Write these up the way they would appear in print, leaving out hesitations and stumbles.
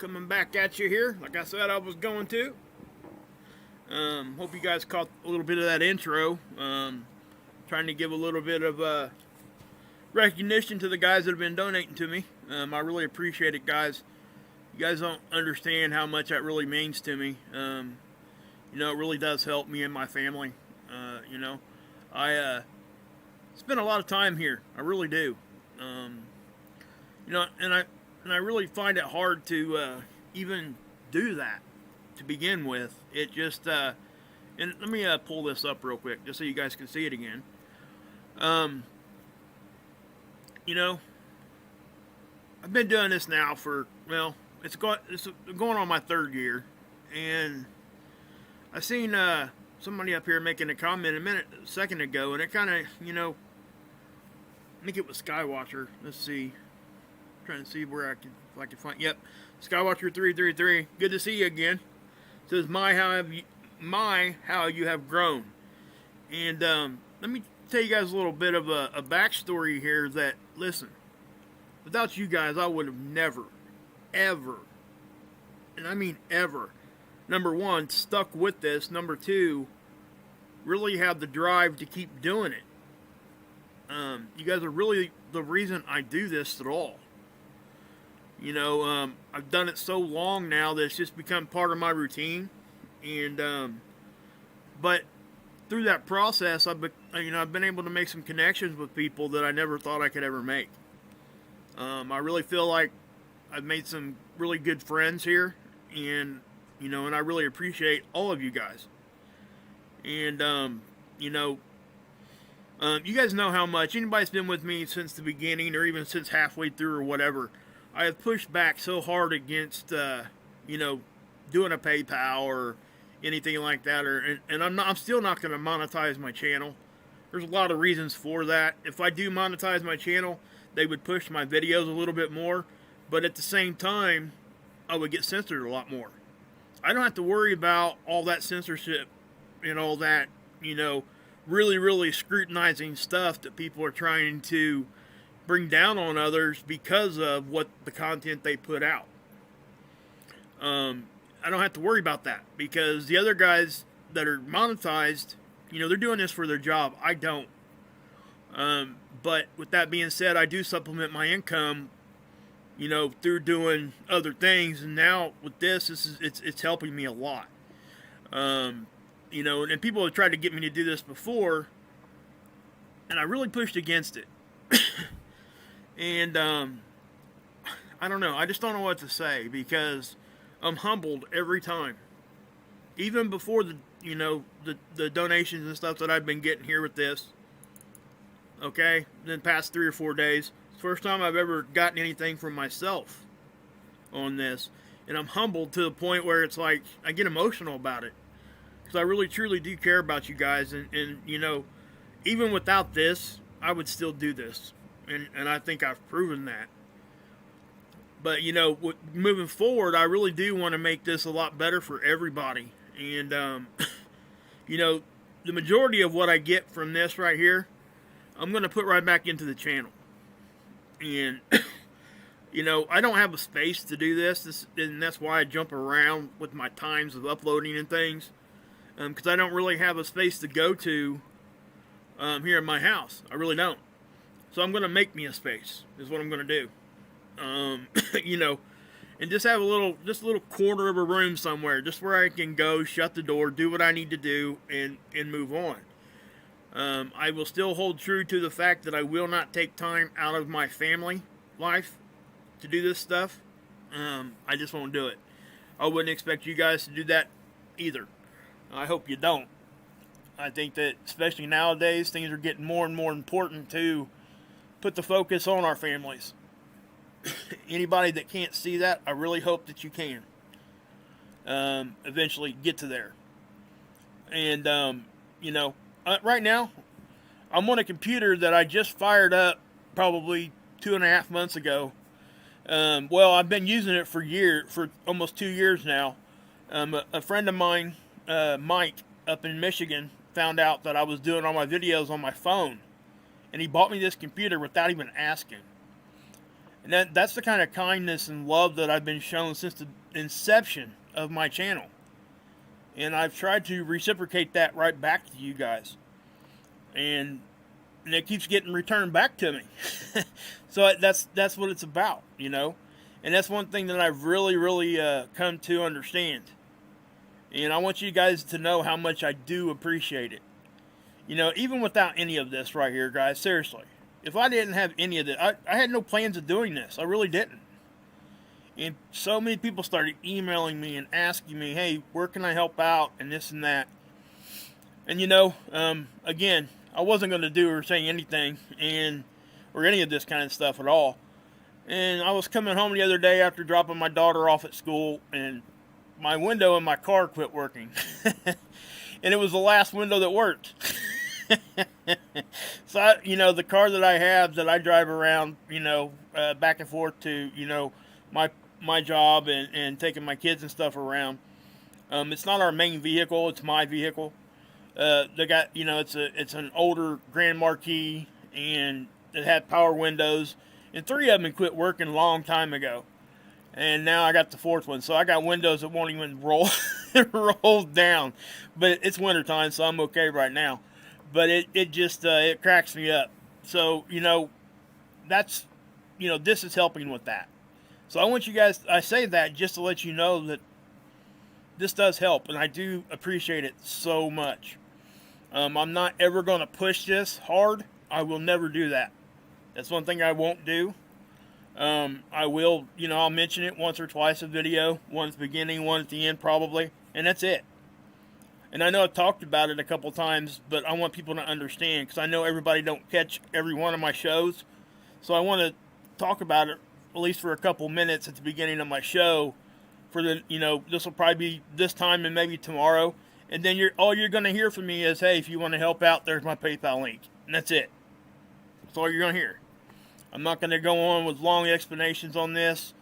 coming back at you here, like I said I was going to. Hope you guys caught a little bit of that intro. Trying to give a little bit of recognition to the guys that have been donating to me. I really appreciate it, guys. You guys don't understand how much that really means to me. You know, it really does help me and my family. You know, I spend a lot of time here. I really do. You know, and I really find it hard to even do that to begin with. It just and let me pull this up real quick just so you guys can see it again. You know, I've been doing this now for, well, it's going on my 3rd year, and I seen somebody up here making a comment a second ago, and it kind of, you know, I think it was Skywatcher. Let's see, I'm trying to see where if I can find. Yep, Skywatcher 333. Good to see you again. It says how you have grown, and let me tell you guys a little bit of a backstory here. That, listen, without you guys, I would have never, ever, and I mean ever, number one, stuck with this. Number two, really had the drive to keep doing it. You guys are really the reason I do this at all. You know, I've done it so long now that it's just become part of my routine, and but through that process, I've been able to make some connections with people that I never thought I could ever make. I really feel like I've made some really good friends here, and you know, and I really appreciate all of you guys. And you know, you guys know how much anybody's been with me since the beginning, or even since halfway through, or whatever. I have pushed back so hard against you know, doing a PayPal or anything like that, and I'm still not going to monetize my channel. There's a lot of reasons for that. If I do monetize my channel, they would push my videos a little bit more, but at the same time, I would get censored a lot more. I don't have to worry about all that censorship and all that, you know, really scrutinizing stuff that people are trying to bring down on others because of what the content they put out. I don't have to worry about that, because the other guys that are monetized, you know, they're doing this for their job. I don't. But with that being said, I do supplement my income, you know, through doing other things, and now with this it's helping me a lot. You know, and people have tried to get me to do this before, and I really pushed against it. And I don't know. I just don't know what to say, because I'm humbled every time. Even before the, you know, the donations and stuff that I've been getting here with this. Okay, in the past 3 or 4 days, it's the first time I've ever gotten anything from myself on this, and I'm humbled to the point where it's like I get emotional about it, because I really truly do care about you guys, and you know, even without this, I would still do this, and I think I've proven that. But you know, moving forward, I really do want to make this a lot better for everybody, and you know, the majority of what I get from this right here, I'm going to put right back into the channel. And, you know, I don't have a space to do this, and that's why I jump around with my times of uploading and things. Because I don't really have a space to go to here in my house. I really don't. So I'm going to make me a space, is what I'm going to do. You know, and just have a little corner of a room somewhere, just where I can go, shut the door, do what I need to do, and move on. I will still hold true to the fact that I will not take time out of my family life to do this stuff. I just won't do it. I wouldn't expect you guys to do that either. I hope you don't. I think that, especially nowadays, things are getting more and more important to put the focus on our families. Anybody that can't see that, I really hope that you can eventually get to there. And, you know, right now, I'm on a computer that I just fired up probably 2.5 months ago. Well, I've been using it for almost 2 years now. A friend of mine, Mike, up in Michigan, found out that I was doing all my videos on my phone, and he bought me this computer without even asking. And that's the kind of kindness and love that I've been shown since the inception of my channel. And I've tried to reciprocate that right back to you guys. And it keeps getting returned back to me. So that's what it's about, you know. And that's one thing that I've really come to understand. And I want you guys to know how much I do appreciate it. You know, even without any of this right here, guys, seriously. If I didn't have any of it, I had no plans of doing this. I really didn't. And so many people started emailing me and asking me, hey, where can I help out, and this and that. And, you know, again, I wasn't going to do or say anything or any of this kind of stuff at all. And I was coming home the other day after dropping my daughter off at school, and my window in my car quit working. And it was the last window that worked. So, you know, the car that I have that I drive around, you know, back and forth to, you know, my job and taking my kids and stuff around. It's not our main vehicle. It's my vehicle. They got, you know, it's an older Grand Marquis, and it had power windows, and 3 of them quit working a long time ago. And now I got the 4th one, so I got windows that won't even roll down. But it's wintertime, so I'm okay right now. But it just it cracks me up. So, you know, that's, you know, this is helping with that. So I want you guys, I say that just to let you know that this does help, and I do appreciate it so much. I'm not ever going to push this hard. I will never do that. That's one thing I won't do. I will, you know, I'll mention it once or twice a video. One at the beginning, one at the end probably. And that's it. And I know I've talked about it a couple times, but I want people to understand, because I know everybody don't catch every one of my shows. So I want to talk about it at least for a couple minutes at the beginning of my show. For the, you know, this will probably be this time and maybe tomorrow. And then all you're going to hear from me is, hey, if you want to help out, there's my PayPal link. And that's it. That's all you're going to hear. I'm not going to go on with long explanations on this.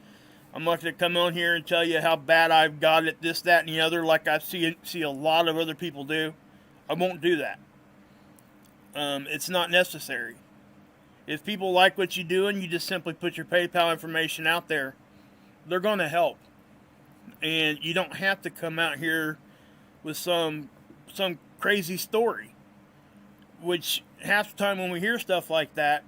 I'm not going to come on here and tell you how bad I've got it, this, that, and the other, like I see a lot of other people do. I won't do that. It's not necessary. If people like what you're doing, you just simply put your PayPal information out there. They're going to help. And you don't have to come out here with some crazy story. Which, half the time when we hear stuff like that,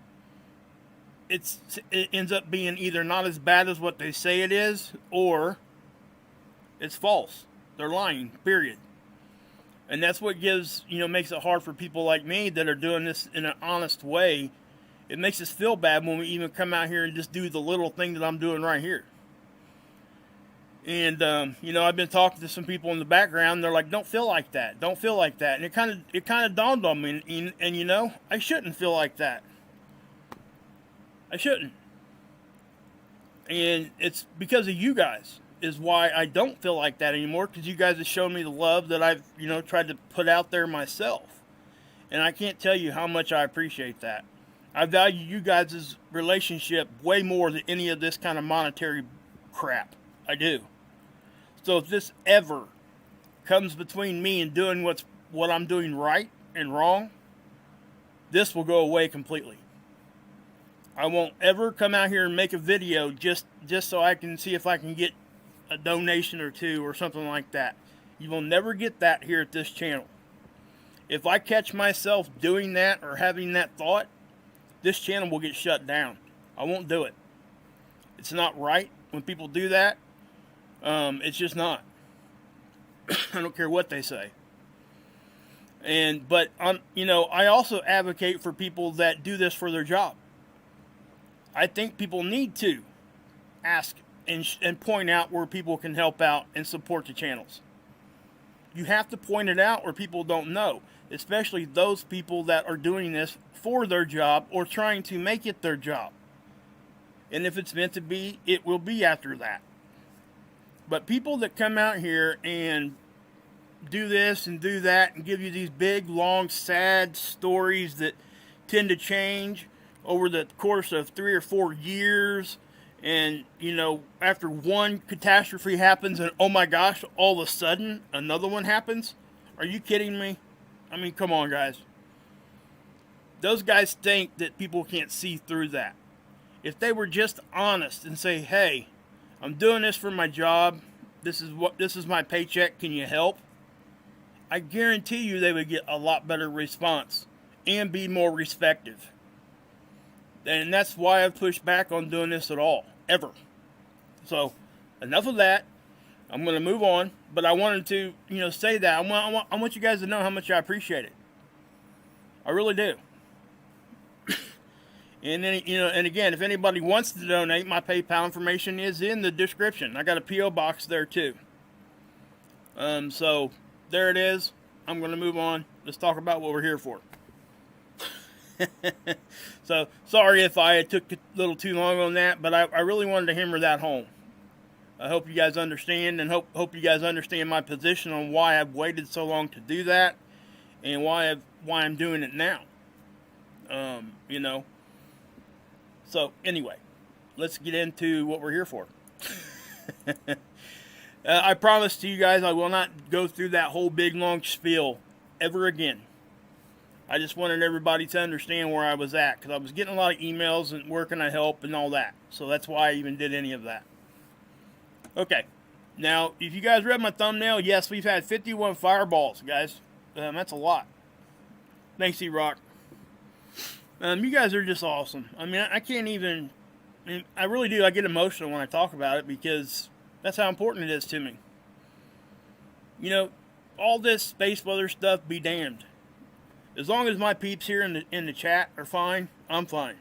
it ends up being either not as bad as what they say it is, or it's false. They're lying, period. And that's what makes it hard for people like me that are doing this in an honest way. It makes us feel bad when we even come out here and just do the little thing that I'm doing right here. And, I've been talking to some people in the background, and they're like, don't feel like that. Don't feel like that. And it kind of dawned on me, and I shouldn't feel like that. I shouldn't. And it's because of you guys is why I don't feel like that anymore, because you guys have shown me the love that I've, tried to put out there myself. And I can't tell you how much I appreciate that. I value you guys' relationship way more than any of this kind of monetary crap. I do. So if this ever comes between me and doing what I'm doing right and wrong, this will go away completely. I won't ever come out here and make a video just so I can see if I can get a donation or two or something like that. You will never get that here at this channel. If I catch myself doing that or having that thought, this channel will get shut down. I won't do it. It's not right when people do that. It's just not. I don't care what they say. But I also advocate for people that do this for their job. I think people need to ask and point out where people can help out and support the channels. You have to point it out where people don't know, especially those people that are doing this for their job or trying to make it their job. And if it's meant to be, it will be after that. But people that come out here and do this and do that and give you these big, long, sad stories that tend to change over the course of 3 or 4 years, and, after one catastrophe happens and, oh my gosh, all of a sudden another one happens? Are you kidding me? I mean, come on, guys. Those guys think that people can't see through that. if they were just honest and say, hey, I'm doing this for my job, this is my paycheck, can you help? I guarantee you they would get a lot better response and be more respectful. And that's why I've pushed back on doing this at all, ever. So, enough of that. I'm going to move on, but I wanted to, say that. I want you guys to know how much I appreciate it. I really do. And then, and again, if anybody wants to donate, my PayPal information is in the description. I got a P.O. box there too. So there it is. I'm going to move on. Let's talk about what we're here for. So sorry if I took a little too long on that, but I really wanted to hammer that home. I hope you guys understand, and hope you guys understand my position on why I've waited so long to do that, and why I'm doing it now. So anyway, let's get into what we're here for. I promise to you guys I will not go through that whole big long spiel ever again. I just wanted everybody to understand where I was at, because I was getting a lot of emails and where can I help and all that. So that's why I even did any of that. Okay, now if you guys read my thumbnail, yes, we've had 51 fireballs, guys. That's a lot. Thanks, E-Rock. You guys are just awesome. I mean, I can't even... I really do. I get emotional when I talk about it, because that's how important it is to me. All this space weather stuff be damned. As long as my peeps here in the chat are fine, I'm fine.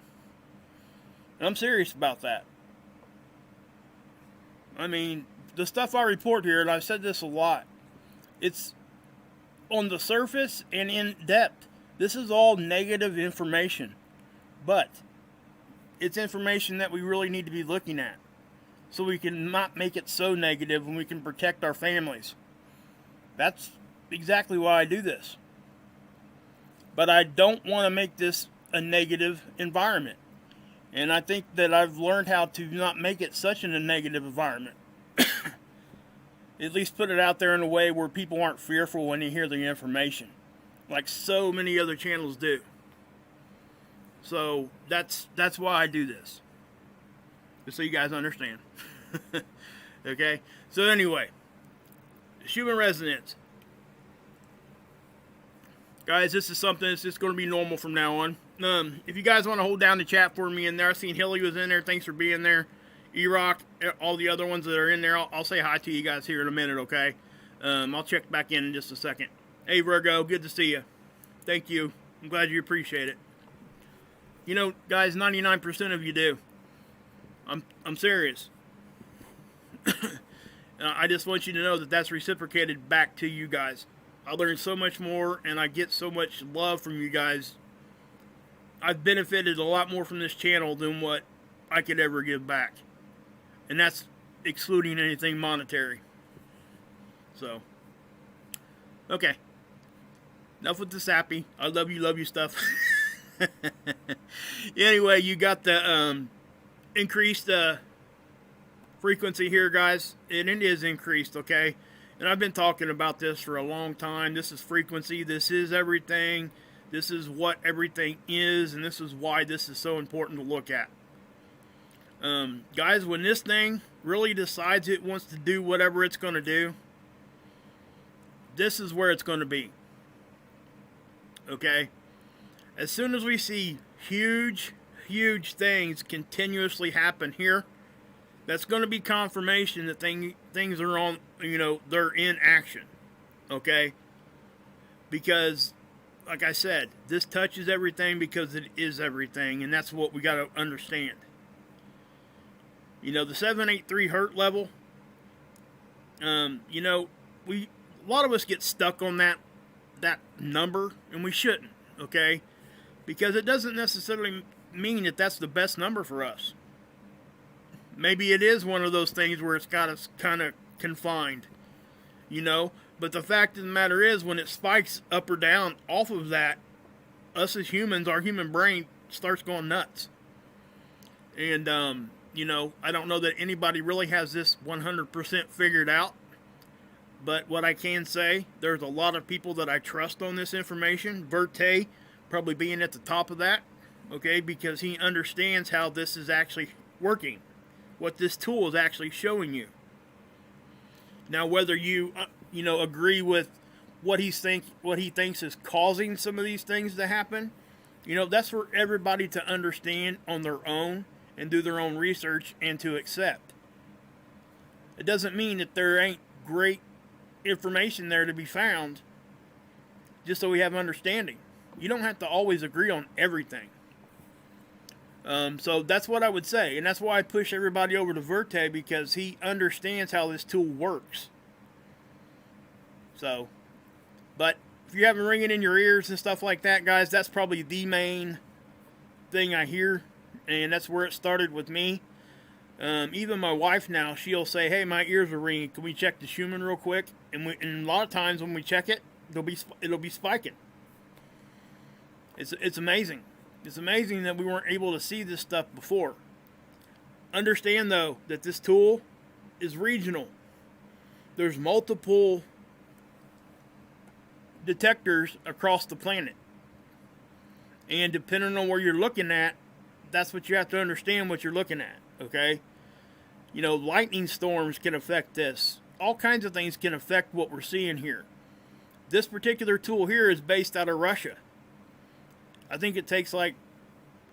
And I'm serious about that. I mean, the stuff I report here, and I've said this a lot, it's on the surface and in depth. This is all negative information. But it's information that we really need to be looking at, so we can not make it so negative and we can protect our families. That's exactly why I do this. But I don't want to make this a negative environment. And I think that I've learned how to not make it such a negative environment. At least put it out there in a way where people aren't fearful when they hear the information, like so many other channels do. So that's why I do this, just so you guys understand. Okay, so anyway, Human Resonance. Guys, this is something that's just going to be normal from now on. If you guys want to hold down the chat for me in there, I seen Hilly was in there. Thanks for being there. E-Rock, all the other ones that are in there, I'll say hi to you guys here in a minute, okay? I'll check back in just a second. Hey, Virgo, good to see you. Thank you. I'm glad you appreciate it. Guys, 99% of you do. I'm serious. I just want you to know that that's reciprocated back to you guys. I learned so much more, and I get so much love from you guys. I've benefited a lot more from this channel than what I could ever give back. And that's excluding anything monetary. So, okay. Enough with the sappy. I love you stuff. Anyway, you got the increased frequency here, guys. And it is increased, okay? And I've been talking about this for a long time. This is frequency. This is everything. This is what everything is. And this is why this is so important to look at. Guys, when this thing really decides it wants to do whatever it's going to do, this is where it's going to be. Okay? As soon as we see huge things continuously happen here, that's going to be confirmation that things are on, they're in action. Okay? Because, like I said, this touches everything because it is everything, and that's what we got to understand. The 783 hertz level, a lot of us get stuck on that number, and we shouldn't, okay? Because it doesn't necessarily mean that that's the best number for us. Maybe it is one of those things where it's got us kind of confined, But the fact of the matter is, when it spikes up or down off of that, us as humans, our human brain starts going nuts. And, I don't know that anybody really has this 100% figured out. But what I can say, there's a lot of people that I trust on this information. Verte probably being at the top of that. okay, because he understands how this is actually working, what this tool is actually showing you. Now, whether you agree with what he thinks is causing some of these things to happen, that's for everybody to understand on their own and do their own research and to accept. It doesn't mean that there ain't great information there to be found, just so we have understanding. You don't have to always agree on everything. So that's what I would say, and that's why I push everybody over to Verte, because he understands how this tool works. So, but if you have it ringing in your ears and stuff like that, guys, that's probably the main thing I hear, and that's where it started with me. Even my wife now, she'll say, "Hey, my ears are ringing. Can we check the Schumann real quick?" And a lot of times when we check it, it'll be spiking. It's amazing. It's amazing that we weren't able to see this stuff before. Understand, though, that this tool is regional. There's multiple detectors across the planet. And depending on where you're looking at, that's what you have to understand what you're looking at, okay? Lightning storms can affect this. All kinds of things can affect what we're seeing here. This particular tool here is based out of Russia. I think it takes like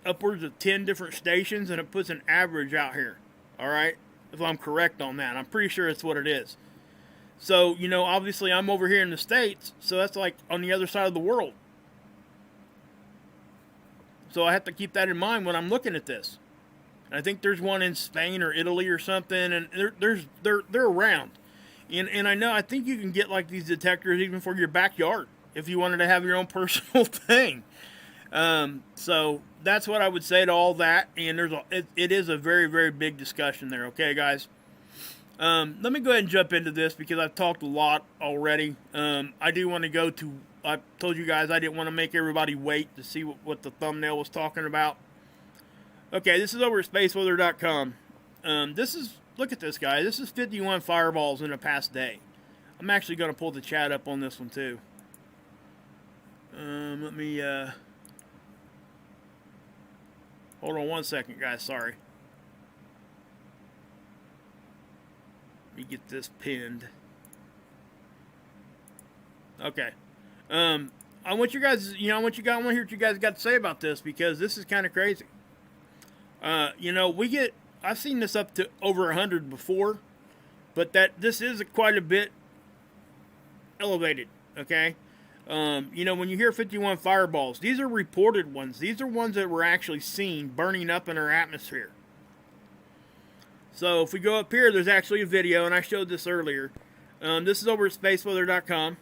upwards of 10 different stations, and it puts an average out here. All right? If I'm correct on that. I'm pretty sure it's what it is. So, obviously I'm over here in the States, so that's like on the other side of the world. So I have to keep that in mind when I'm looking at this. And I think there's one in Spain or Italy or something, and they're around. And I think you can get like these detectors even for your backyard if you wanted to have your own personal thing. So that's what I would say to all that. And it is a very, very big discussion there. Okay, guys. Let me go ahead and jump into this because I've talked a lot already. I do want to go to, I told you guys I didn't want to make everybody wait to see what the thumbnail was talking about. Okay, this is over at spaceweather.com. Look at this, guys. This is 51 fireballs in the past day. I'm actually going to pull the chat up on this one too. Let me, hold on one second, guys. Sorry. Let me get this pinned. Okay. I want you guys, I want to hear what you guys got to say about this, because this is kind of crazy. I've seen this up to over 100 before, but this is quite a bit elevated, okay? When you hear 51 fireballs, these are reported ones. These are ones that were actually seen burning up in our atmosphere. So if we go up here, there's actually a video, and I showed this earlier. This is over at spaceweather.com.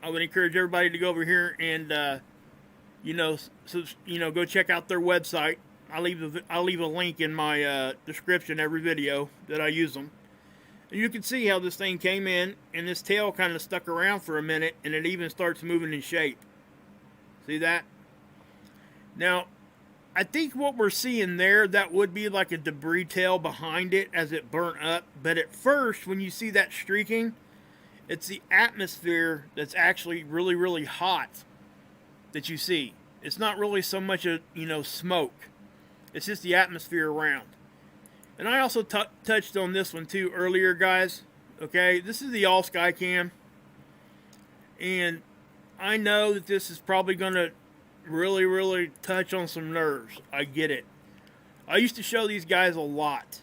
I would encourage everybody to go over here and, go check out their website. I'll leave a link in my description every video that I use them. And you can see how this thing came in, and this tail kind of stuck around for a minute, and it even starts moving in shape. See that? Now, I think what we're seeing there, that would be like a debris tail behind it as it burnt up. But at first, when you see that streaking, it's the atmosphere that's actually really, really hot that you see. It's not really so much smoke. It's just the atmosphere around. And I also touched on this one too earlier, guys. Okay, this is the all sky cam. And I know that this is probably going to really, really touch on some nerves. I get it. I used to show these guys a lot.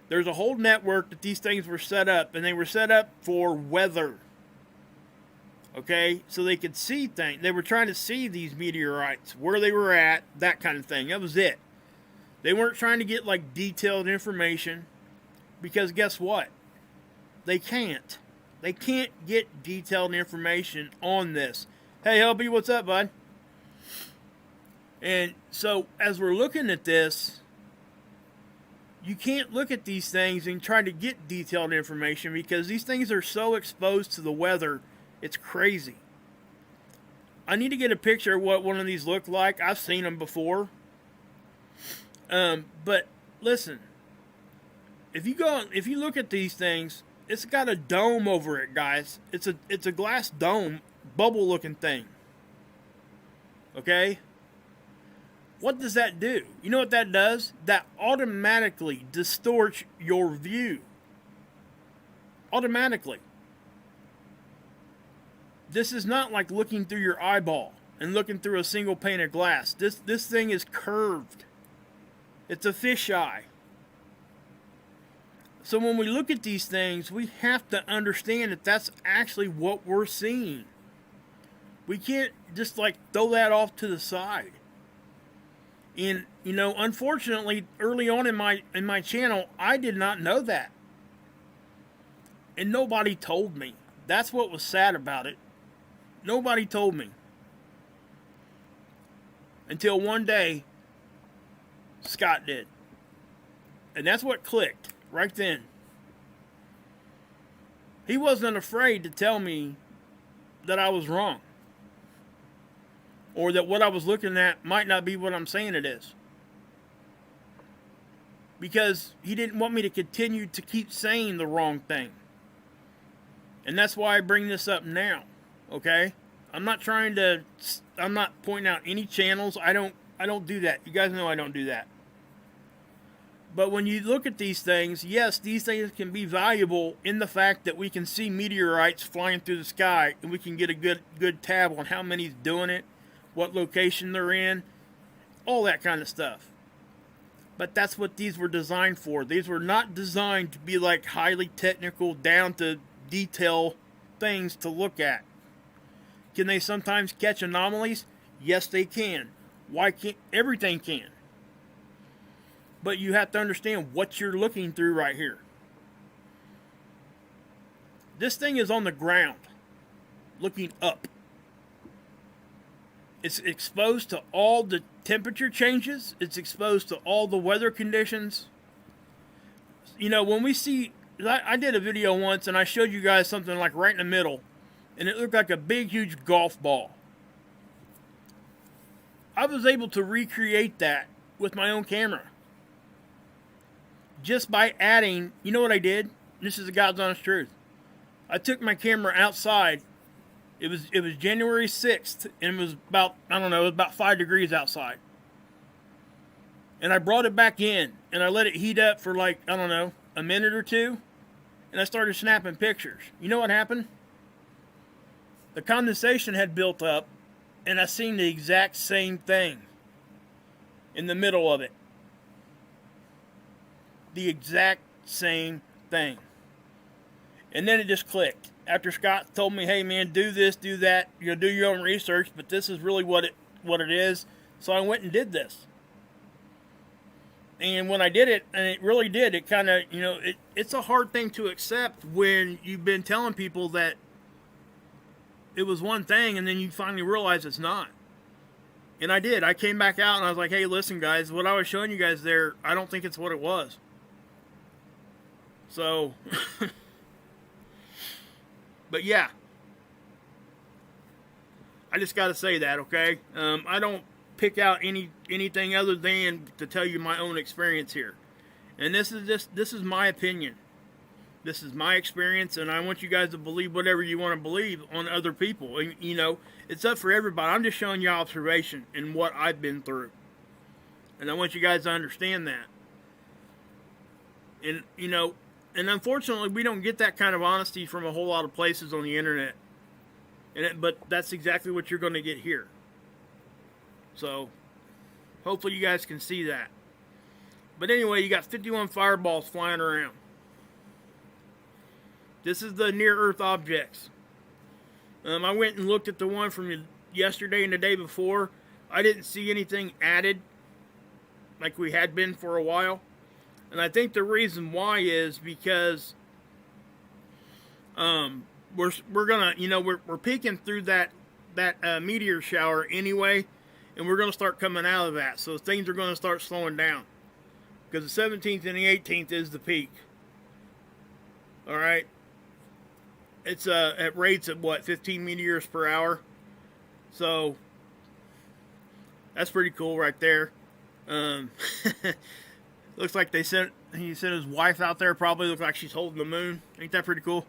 There's a whole network that these things were set up, and they were set up for weather. Okay, so they could see things. They were trying to see these meteorites, where they were at, that kind of thing. That was it. They weren't trying to get like detailed information, because guess what? They can't. They can't get detailed information on this. Hey, Helby, what's up, bud? And so, as we're looking at this, you can't look at these things and try to get detailed information, because these things are so exposed to the weather, it's crazy. I need to get a picture of what one of these looked like. I've seen them before. But listen, if you look at these things, it's got a dome over it, guys. It's a glass dome, bubble looking thing. Okay? what does that do? You know what that does? That automatically distorts your view. Automatically. This is not like looking through your eyeball and looking through a single pane of glass. This thing is curved. It's a fisheye. So when we look at these things, we have to understand that that's actually what we're seeing. We can't just like throw that off to the side. And you know, unfortunately, early on in my channel, I did not know that. And nobody told me. That's what was sad about it. Nobody told me. Until one day, Scott did. And that's what clicked right then. He wasn't afraid to tell me that I was wrong. Or that what I was looking at might not be what I'm saying it is. Because he didn't want me to continue to keep saying the wrong thing. And that's why I bring this up now. Okay? I'm not pointing out any channels. I don't do that. You guys know I don't do that. But when you look at these things, yes, these things can be valuable in the fact that we can see meteorites flying through the sky and we can get a good tab on how many's doing it, what location they're in, all that kind of stuff. But that's what these were designed for. These were not designed to be like highly technical, down to detail things to look at. Can they sometimes catch anomalies? Yes, they can. Why can't everything can? But you have to understand what you're looking through right here. This thing is on the ground, looking up. It's exposed to all the temperature changes. It's exposed to all the weather conditions. You know, when we see, I did a video once and I showed you guys something like right in the middle, and it looked like a big, huge golf ball. I was able to recreate that with my own camera. Just by adding, you know what I did? This is the God's honest truth. I took my camera outside. It was January 6th, and it was about, I don't know, it was about 5 degrees outside. And I brought it back in, and I let it heat up for like, I don't know, a minute or two, and I started snapping pictures. You know what happened? The condensation had built up, and I seen the exact same thing in the middle of it. The exact same thing. And then it just clicked. After Scott told me, hey man, do this, do that, you know, do your own research, but this is really what it is. So I went and did this. And when I did it, and it really did, it kind of, you know, it's a hard thing to accept when you've been telling people that it was one thing and then you finally realize it's not. And I did. I came back out and I was like, hey, listen guys, what I was showing you guys there, I don't think it's what it was. So, but yeah, I just got to say that, okay? I don't pick out anything other than to tell you my own experience here. And this is my opinion. This is my experience, and I want you guys to believe whatever you want to believe on other people. And, you know, it's up for everybody. I'm just showing you observation and what I've been through. And I want you guys to understand that. And, you know, and unfortunately, we don't get that kind of honesty from a whole lot of places on the internet. But that's exactly what you're going to get here. So, hopefully you guys can see that. But anyway, you got 51 fireballs flying around. This is the near-Earth objects. I went and looked at the one from yesterday and the day before. I didn't see anything added like we had been for a while. And I think the reason why is because we're gonna, you know, we're peeking through that meteor shower anyway, and we're gonna start coming out of that. So things are gonna start slowing down because the 17th and the 18th is the peak. All right, it's at rates of what, 15 meteors per hour. So that's pretty cool right there. Looks like he sent his wife out there. Probably looks like she's holding the moon. Ain't that pretty cool?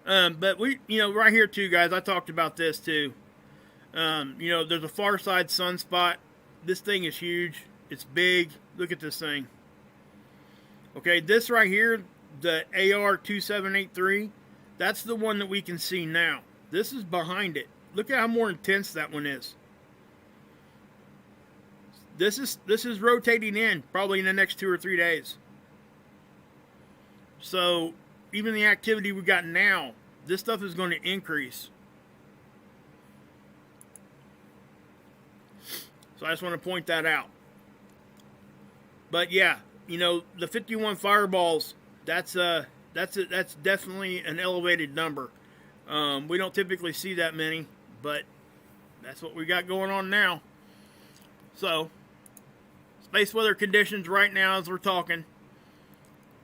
But we, you know, right here too, guys, I talked about this too. You know, there's a far side sunspot. This thing is huge. It's big. Look at this thing. Okay, this right here, the AR2783, that's the one that we can see now. This is behind it. Look at how more intense that one is. This is rotating in probably in the next 2 or 3 days. So even the activity we got now, this stuff is going to increase. So I just want to point that out. But yeah, you know, the 51 fireballs, that's definitely an elevated number. We don't typically see that many, but that's what we got going on now. So, space weather conditions right now as we're talking.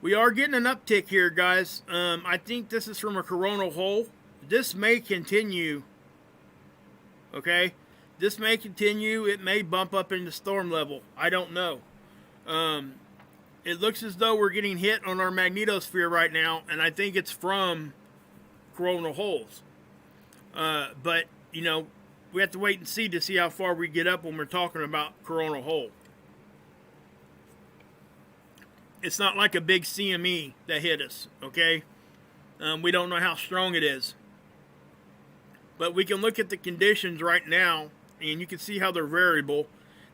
We are getting an uptick here, guys. I think this is from a coronal hole. This may continue. Okay? This may continue. It may bump up into storm level. I don't know. It looks as though we're getting hit on our magnetosphere right now, and I think it's from coronal holes. But, you know, we have to wait and see to see how far we get up when we're talking about coronal hole. It's not like a big CME that hit us, okay? We don't know how strong it is. But we can look at the conditions right now, and you can see how they're variable.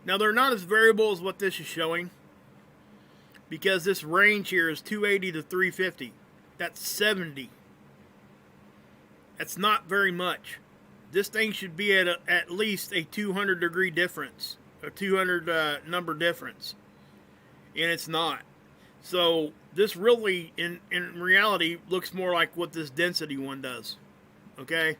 Now, they're not as variable as what this is showing, because this range here is 280 to 350. That's 70. That's not very much. This thing should be at least a 200 degree difference, a 200 number difference, and it's not. So this really, in reality, looks more like what this density one does. Okay,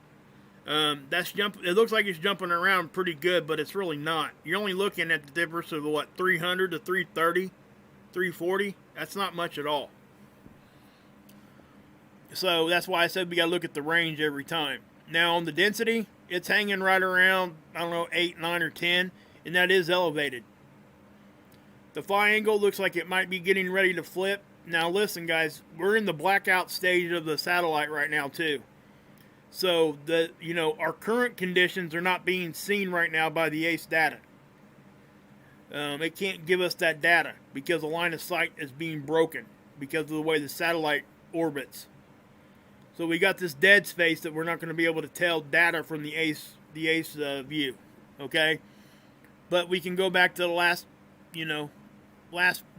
it looks like it's jumping around pretty good, but it's really not. You're only looking at the difference of what, 300 to 330, 340. That's not much at all. So that's why I said we got to look at the range every time. Now on the density, it's hanging right around, I don't know, 8, 9, or 10, and that is elevated. The fly angle looks like it might be getting ready to flip. Now listen, guys, we're in the blackout stage of the satellite right now too. So our current conditions are not being seen right now by the ACE data. It can't give us that data because the line of sight is being broken because of the way the satellite orbits. So we got this dead space that we're not going to be able to tell data from the ACE view, okay? But we can go back to the last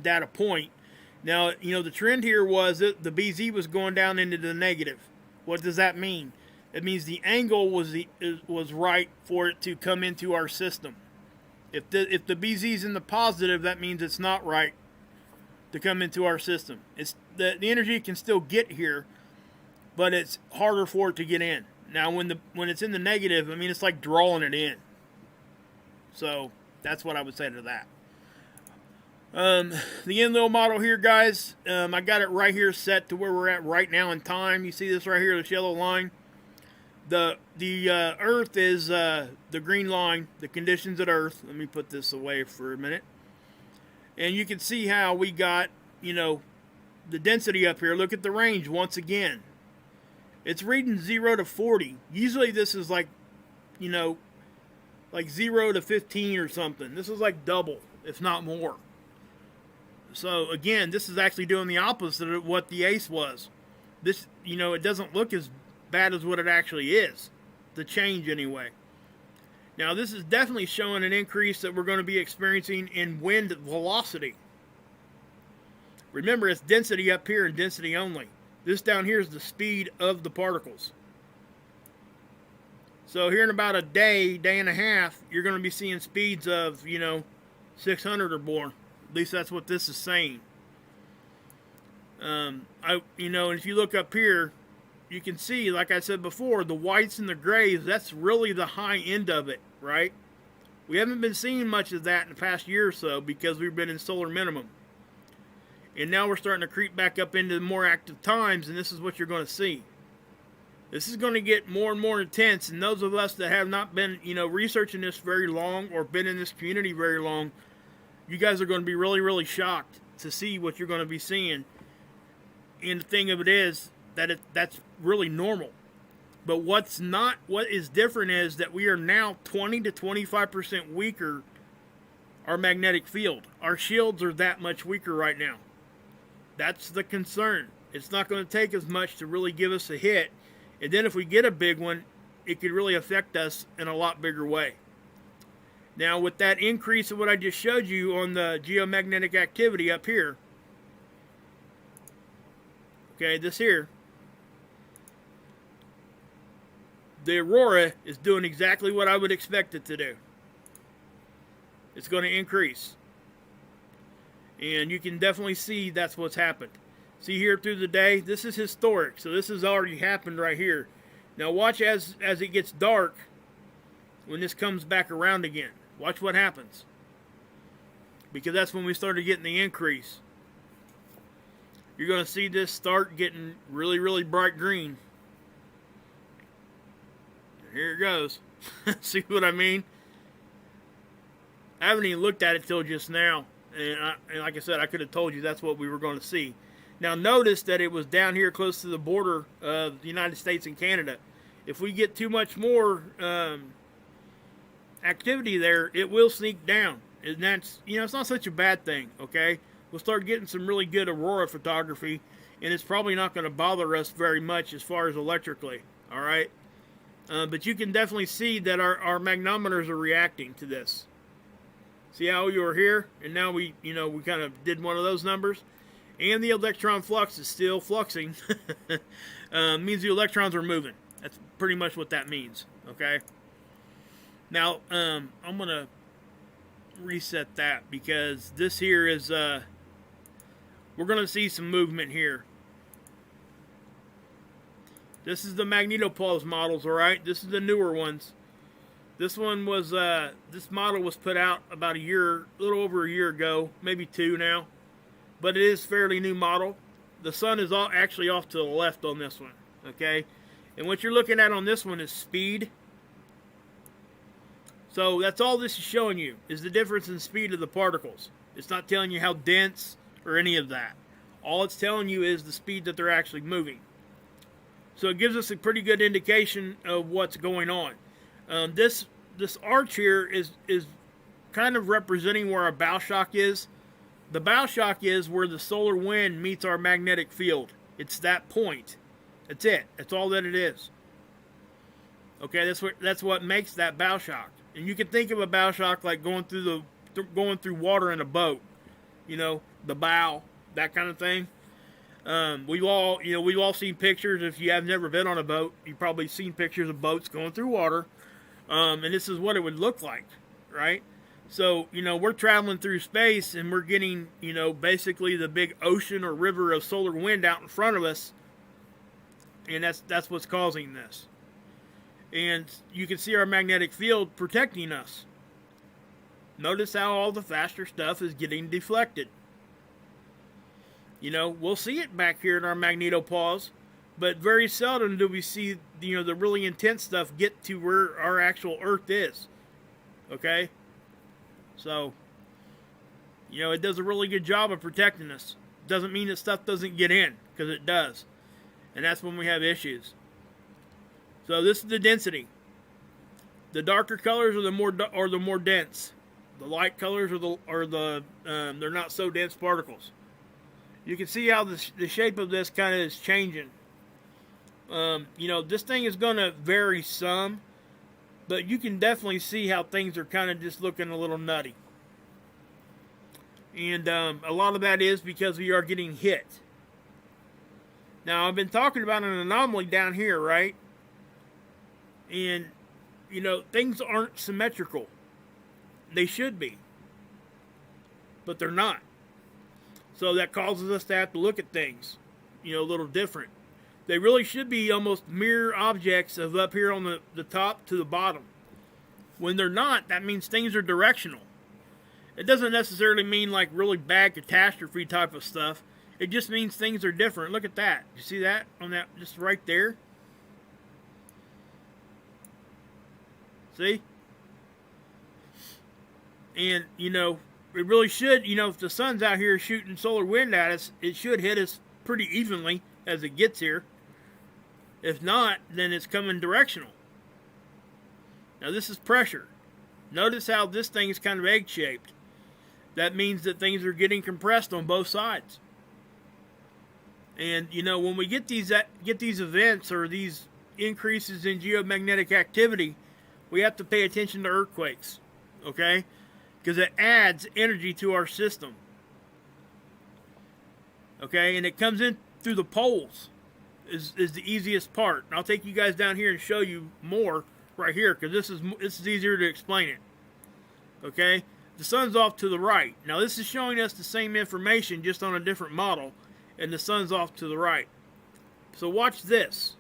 data point. Now, the trend here was that the BZ was going down into the negative. What does that mean? It means the angle was right for it to come into our system. If the BZ is in the positive, that means it's not right to come into our system. It's the energy can still get here, but it's harder for it to get in. Now, when it's in the negative, I mean, it's like drawing it in. So that's what I would say to that. The Enlil model here, guys, I got it right here set to where we're at right now in time. You see this right here, this yellow line. The Earth is the green line, the conditions at Earth. Let me put this away for a minute. And you can see how we got, the density up here. Look at the range once again. It's reading 0 to 40. Usually this is like 0 to 15 or something. This is like double, if not more. So again, this is actually doing the opposite of what the ACE was. This, it doesn't look as bad as what it actually is. The change anyway. Now this is definitely showing an increase that we're going to be experiencing in wind velocity. Remember, it's density up here and density only. This down here is the speed of the particles. So here in about a day and a half, you're going to be seeing speeds of, 600 or more. At least that's what this is saying. And if you look up here, you can see, like I said before, the whites and the grays, that's really the high end of it, right? We haven't been seeing much of that in the past year or so because we've been in solar minimum. And now we're starting to creep back up into the more active times, and this is what you're going to see. This is going to get more and more intense, and those of us that have not been, researching this very long or been in this community very long, you guys are going to be really, really shocked to see what you're going to be seeing. And the thing of it is that that's really normal. But what is different is that we are now 20 to 25% weaker, our magnetic field. Our shields are that much weaker right now. That's the concern. It's not going to take as much to really give us a hit. And then if we get a big one, it could really affect us in a lot bigger way. Now, with that increase of what I just showed you on the geomagnetic activity up here, okay, this here, the aurora is doing exactly what I would expect it to do. It's going to increase. And you can definitely see that's what's happened. See here through the day, this is historic. So this has already happened right here. Now watch as it gets dark when this comes back around again. Watch what happens. Because that's when we started getting the increase. You're going to see this start getting really, really bright green. Here it goes. See what I mean? I haven't even looked at it till just now. And like I said, I could have told you that's what we were going to see. Now notice that it was down here close to the border of the United States and Canada. If we get too much more activity there, it will sneak down. And that's, it's not such a bad thing, okay? We'll start getting some really good aurora photography, and it's probably not going to bother us very much as far as electrically, all right? But you can definitely see that our magnometers are reacting to this. See how you were here, and now we kind of did one of those numbers, and the electron flux is still fluxing. Means the electrons are moving. That's pretty much what that means. Okay. Now I'm gonna reset that because this here is we're gonna see some movement here. This is the Magnetosphere models, all right. This is the newer ones. This one was, this model was put out about a little over a year ago, maybe 2 now. But it is a fairly new model. The sun is actually off to the left on this one, okay? And what you're looking at on this one is speed. So that's all this is showing you, is the difference in speed of the particles. It's not telling you how dense or any of that. All it's telling you is the speed that they're actually moving. So it gives us a pretty good indication of what's going on. This arch here is kind of representing where our bow shock is. The bow shock is where the solar wind meets our magnetic field. It's that point. That's it. That's all that it is. Okay, that's what makes that bow shock. And you can think of a bow shock like going through water in a boat. The bow, that kind of thing. We've all seen pictures. If you have never been on a boat, you've probably seen pictures of boats going through water. And this is what it would look like, right? So, we're traveling through space and we're getting, basically the big ocean or river of solar wind out in front of us. And that's what's causing this. And you can see our magnetic field protecting us. Notice how all the faster stuff is getting deflected. We'll see it back here in our magnetopause, but very seldom do we see, the really intense stuff get to where our actual Earth is. Okay? So, it does a really good job of protecting us. Doesn't mean that stuff doesn't get in, because it does. And that's when we have issues. So this is the density. The darker colors are the more dense. The light colors are the they're not so dense particles. You can see how the shape of this kind of is changing. This thing is going to vary some, but you can definitely see how things are kind of just looking a little nutty. And a lot of that is because we are getting hit. Now, I've been talking about an anomaly down here, right? And, things aren't symmetrical. They should be. But they're not. So that causes us to have to look at things, a little different. They really should be almost mirror objects of up here on the top to the bottom. When they're not, that means things are directional. It doesn't necessarily mean like really bad catastrophe type of stuff. It just means things are different. Look at that. You see that on that just right there? See? And, it really should, if the sun's out here shooting solar wind at us, it should hit us pretty evenly as it gets here. If not, then it's coming directional. Now this is pressure. Notice how this thing is kind of egg-shaped. That means that things are getting compressed on both sides. And you know, when we get these events or these increases in geomagnetic activity, we have to pay attention to earthquakes, okay? Because it adds energy to our system, okay? And it comes in through the poles is the easiest part. And I'll take you guys down here and show you more right here, because this is easier to explain it, okay? The sun's off to the right. Now this is showing us the same information just on a different model, and the sun's off to the right. So watch this.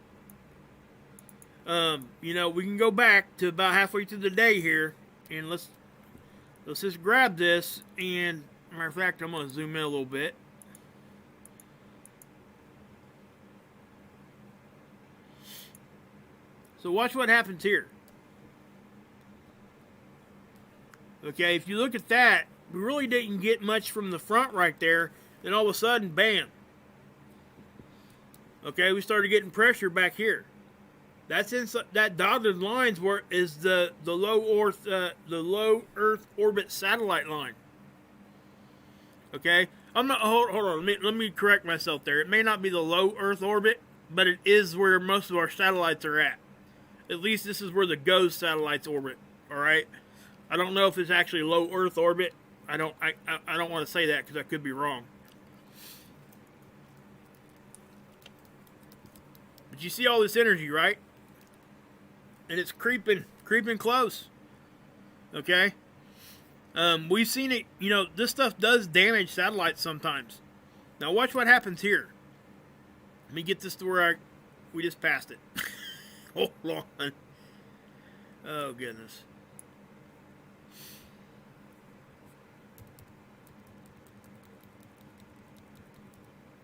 You know, we can go back to about halfway through the day here, and let's just grab this, and matter of fact, I'm going to zoom in a little bit. So watch what happens here. Okay, if you look at that, we really didn't get much from the front right there. Then all of a sudden, bam. Okay, we started getting pressure back here. That's inside that dotted lines where is the low Earth orbit satellite line. Okay, I'm not. Hold on. Let me correct myself there. It may not be the low Earth orbit, but it is where most of our satellites are at. At least this is where the GOES satellites orbit. All right. I don't know if it's actually low Earth orbit. I don't want to say that because I could be wrong. But you see all this energy, right? And it's creeping close. Okay? We've seen it, you know, this stuff does damage satellites sometimes. Now watch what happens here. Let me get this to where we just passed it. Hold on. Oh, goodness.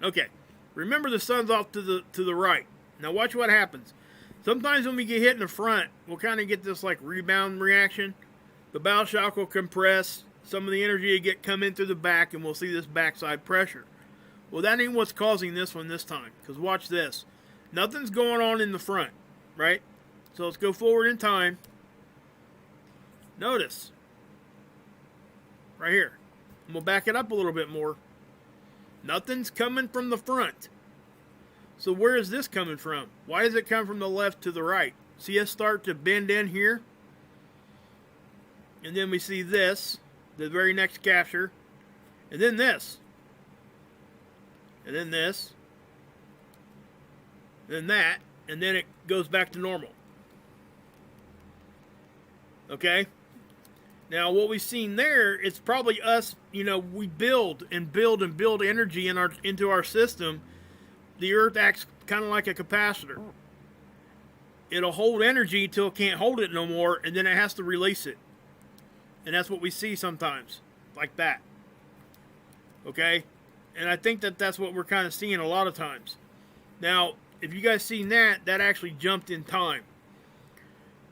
Okay. Remember the sun's off to the right. Now watch what happens. Sometimes when we get hit in the front, we'll kind of get this like rebound reaction. The bow shock will compress. Some of the energy will come in through the back, and we'll see this backside pressure. Well, that ain't what's causing this one this time. Because watch this. Nothing's going on in the front, right? So let's go forward in time. Notice. Right here. And we'll back it up a little bit more. Nothing's coming from the front. So where is this coming from? Why does it come from the left to the right? See us start to bend in here? And then we see this, the very next capture. And then this. And then this. And then that. And then it goes back to normal. Okay? Now what we've seen there, it's probably us, you know, we build energy into our system. The Earth acts kind of like a capacitor. It'll hold energy till it can't hold it no more, and then it has to release it. And that's what we see sometimes, like that. Okay? And I think that's what we're kind of seeing a lot of times. Now, if you guys seen that actually jumped in time.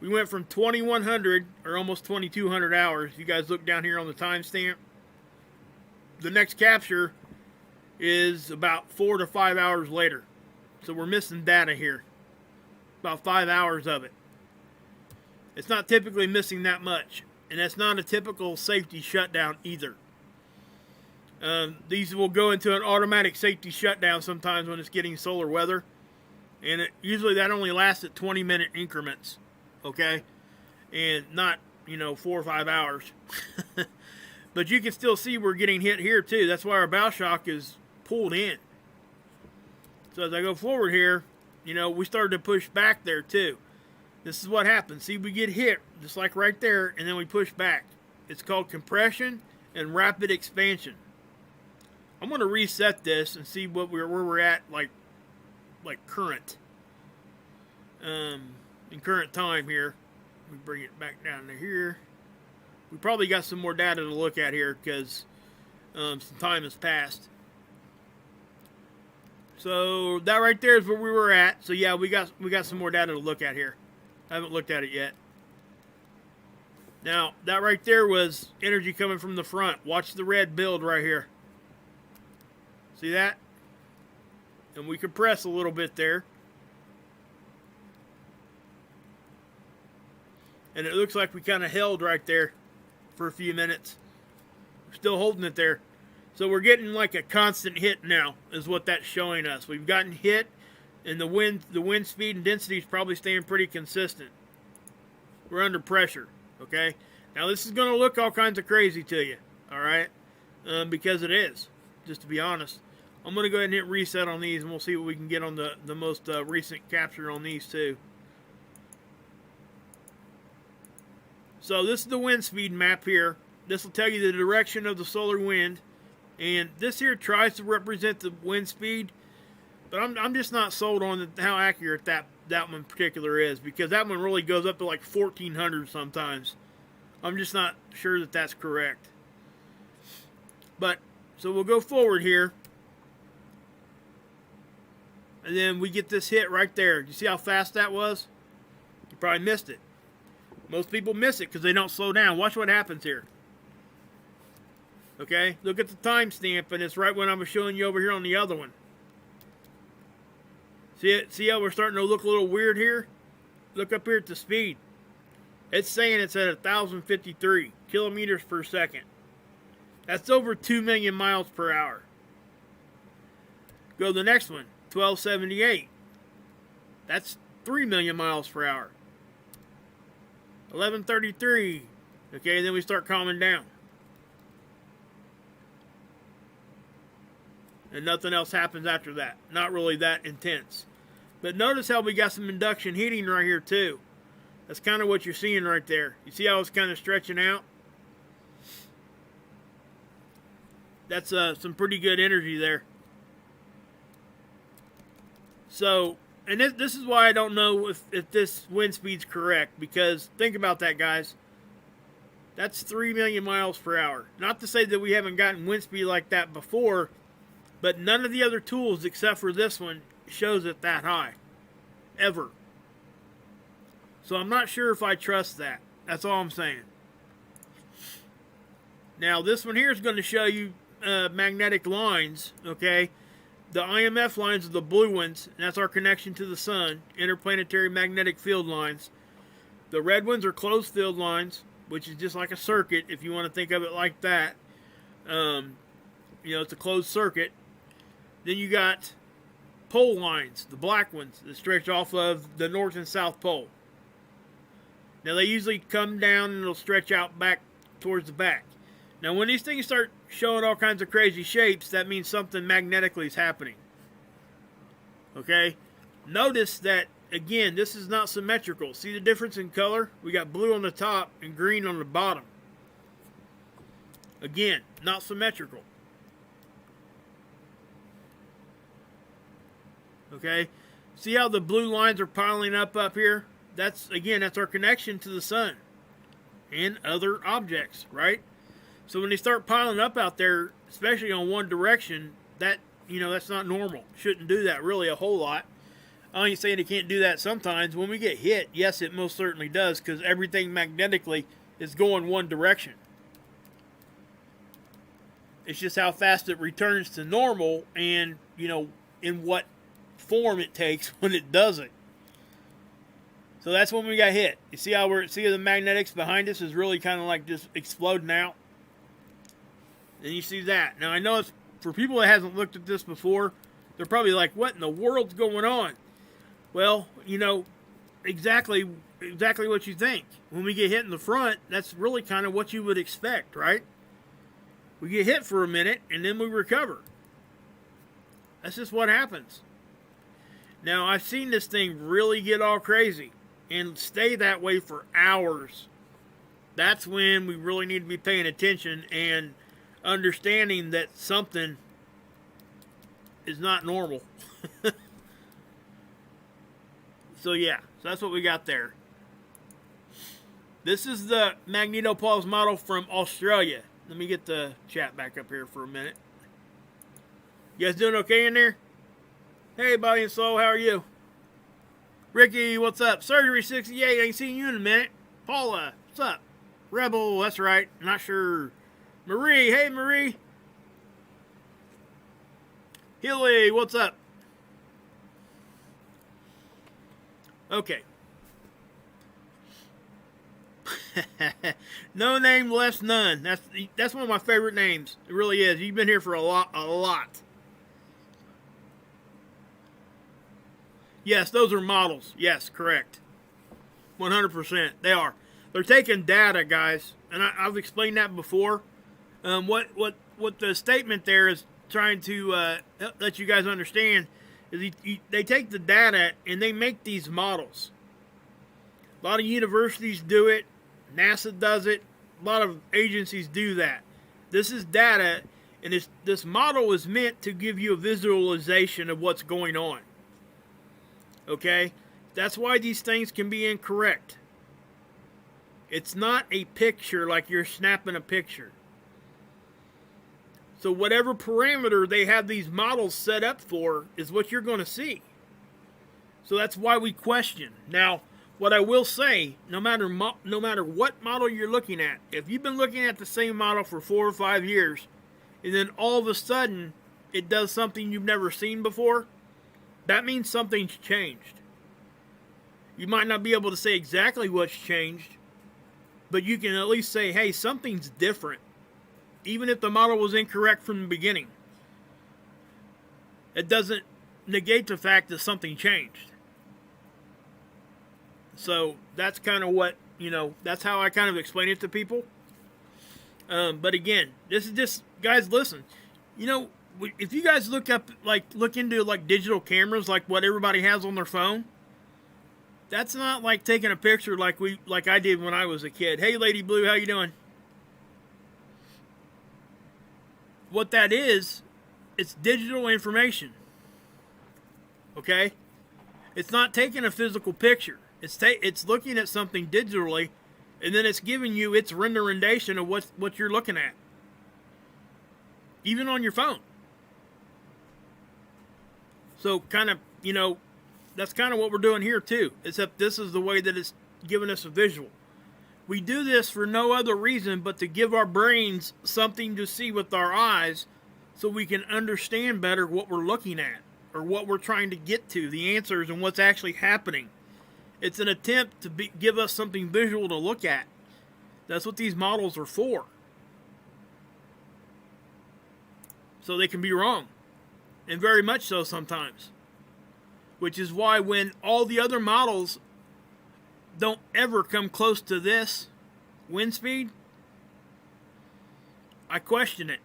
We went from 2100, or almost 2200 hours. You guys look down here on the timestamp. The next capture is about 4 to 5 hours later. So we're missing data here. About 5 hours of it. It's not typically missing that much. And that's not a typical safety shutdown either. These will go into an automatic safety shutdown sometimes when it's getting solar weather. And usually that only lasts at 20-minute increments. Okay? And not, 4 or 5 hours. But you can still see we're getting hit here too. That's why our bow shock is pulled in. So as I go forward here, we started to push back there too. This is what happens. See, we get hit just like right there, and then we push back. It's called compression and rapid expansion. I'm going to reset this and see where we're at, like current. In current time here. We bring it back down to here. We probably got some more data to look at here because some time has passed. So that right there is where we were at. So yeah, we got some more data to look at here. I haven't looked at it yet. Now, that right there was energy coming from the front. Watch the red build right here. See that? And we compress a little bit there. And it looks like we kind of held right there for a few minutes. We're still holding it there. So we're getting like a constant hit now, is what that's showing us. We've gotten hit, and the wind speed and density is probably staying pretty consistent. We're under pressure, okay? Now this is going to look all kinds of crazy to you, all right? Because it is, just to be honest. I'm going to go ahead and hit reset on these, and we'll see what we can get on the most recent capture on these too. So this is the wind speed map here. This will tell you the direction of the solar wind. And this here tries to represent the wind speed. But I'm just not sold on how accurate that one in particular is. Because that one really goes up to like 1400 sometimes. I'm just not sure that that's correct. But, so we'll go forward here. And then we get this hit right there. You see how fast that was? You probably missed it. Most people miss it because they don't slow down. Watch what happens here. Okay, look at the timestamp, and it's right when I was showing you over here on the other one. See it? See how we're starting to look a little weird here? Look up here at the speed. It's saying it's at 1,053 kilometers per second. That's over 2 million miles per hour. Go to the next one, 1278. That's 3 million miles per hour. 1133. Okay, then we start calming down. And nothing else happens after that. Not really that intense. But notice how we got some induction heating right here too. That's kind of what you're seeing right there. You see how it's kind of stretching out? That's some pretty good energy there. So, and this is why I don't know if this wind speed's correct. Because think about that, guys. That's 3 million miles per hour. Not to say that we haven't gotten wind speed like that before. But none of the other tools except for this one shows it that high. Ever. So I'm not sure if I trust that. That's all I'm saying. Now this one here is going to show you magnetic lines. Okay. The IMF lines are the blue ones. And that's our connection to the sun. Interplanetary magnetic field lines. The red ones are closed field lines. Which is just like a circuit. If you want to think of it like that. It's a closed circuit. Then you got pole lines, the black ones that stretch off of the north and south pole. Now they usually come down and it'll stretch out back towards the back. Now when these things start showing all kinds of crazy shapes, that means something magnetically is happening. Okay? Notice that, again, this is not symmetrical. See the difference in color? We got blue on the top and green on the bottom. Again, not symmetrical. Okay, see how the blue lines are piling up here? That's our connection to the sun and other objects, right? So when they start piling up out there, especially on one direction, that's not normal. Shouldn't do that really a whole lot. I ain't saying it can't do that sometimes. When we get hit, yes, it most certainly does, because everything magnetically is going one direction. It's just how fast it returns to normal and, in what form it takes when it does it. So that's when we got hit. You see how the magnetics behind us is really kind of like just exploding out? And you see that. Now I know it's for people that hasn't looked at this before, they're probably like, what in the world's going on? Well, exactly what you think. When we get hit in the front, that's really kind of what you would expect, right? We get hit for a minute and then we recover. That's just what happens. Now, I've seen this thing really get all crazy and stay that way for hours. That's when we really need to be paying attention and understanding that something is not normal. So that's what we got there. This is the Magnetosphere model from Australia. Let me get the chat back up here for a minute. You guys doing okay in there? Hey, body and soul, how are you? Ricky, what's up? Surgery 68, I ain't seen you in a minute. Paula, what's up? Rebel, that's right, not sure. Marie, hey Marie. Hilly, what's up? Okay. No name, less none. That's one of my favorite names. It really is. You've been here for a lot. Yes, those are models. Yes, correct. 100%. They are. They're taking data, guys, and I've explained that before. What the statement there is trying to let you guys understand is they take the data and they make these models. A lot of universities do it. NASA does it. A lot of agencies do that. This is data, and this model is meant to give you a visualization of what's going on. Okay? That's why these things can be incorrect. It's not a picture like you're snapping a picture. So whatever parameter they have these models set up for is what you're going to see. So that's why we question. Now, what I will say, no matter what model you're looking at, if you've been looking at the same model for 4 or 5 years, and then all of a sudden it does something you've never seen before, that means something's changed. You might not be able to say exactly what's changed, but you can at least say, hey, something's different. Even if the model was incorrect from the beginning, it doesn't negate the fact that something changed. So that's kind of what, that's how I kind of explain it to people. But again, this is just, guys, listen, if you guys look into digital cameras, like what everybody has on their phone, that's not like taking a picture like I did when I was a kid. Hey, Lady Blue, how you doing? What that is, it's digital information. Okay? It's not taking a physical picture. It's looking at something digitally, and then it's giving you its renderization of what you're looking at. Even on your phone. So kind of, that's kind of what we're doing here too. Except this is the way that it's giving us a visual. We do this for no other reason but to give our brains something to see with our eyes so we can understand better what we're looking at or what we're trying to get to, the answers and what's actually happening. It's an attempt to give us something visual to look at. That's what these models are for. So they can be wrong. And very much so sometimes. Which is why when all the other models don't ever come close to this wind speed, I question it.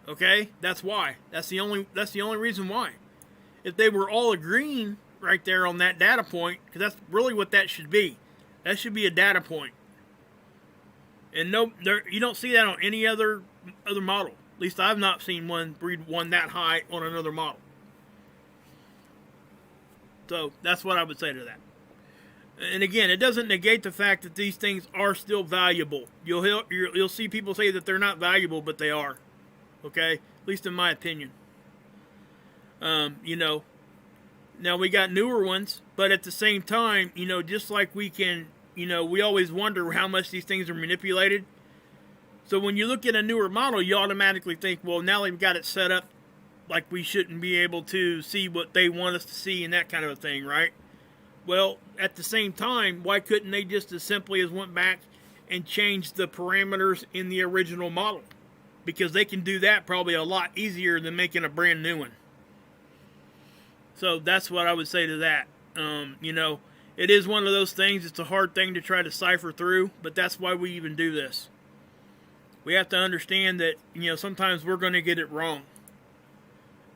Okay? That's why. That's the only reason why. If they were all agreeing right there on that data point, because that's really what that should be. That should be a data point. And you don't see that on any other model. At least I've not seen one breed one that high on another model. So that's what I would say to that. And again, it doesn't negate the fact that these things are still valuable. You'll see people say that they're not valuable, but they are. Okay? At least in my opinion. Now we got newer ones, but at the same time, just like we can, we always wonder how much these things are manipulated. So when you look at a newer model, you automatically think, well, now they've got it set up like we shouldn't be able to see what they want us to see and that kind of a thing, right? Well, at the same time, why couldn't they just as simply as went back and changed the parameters in the original model? Because they can do that probably a lot easier than making a brand new one. So that's what I would say to that. It is one of those things. It's a hard thing to try to cipher through, but that's why we even do this. We have to understand that, sometimes we're going to get it wrong.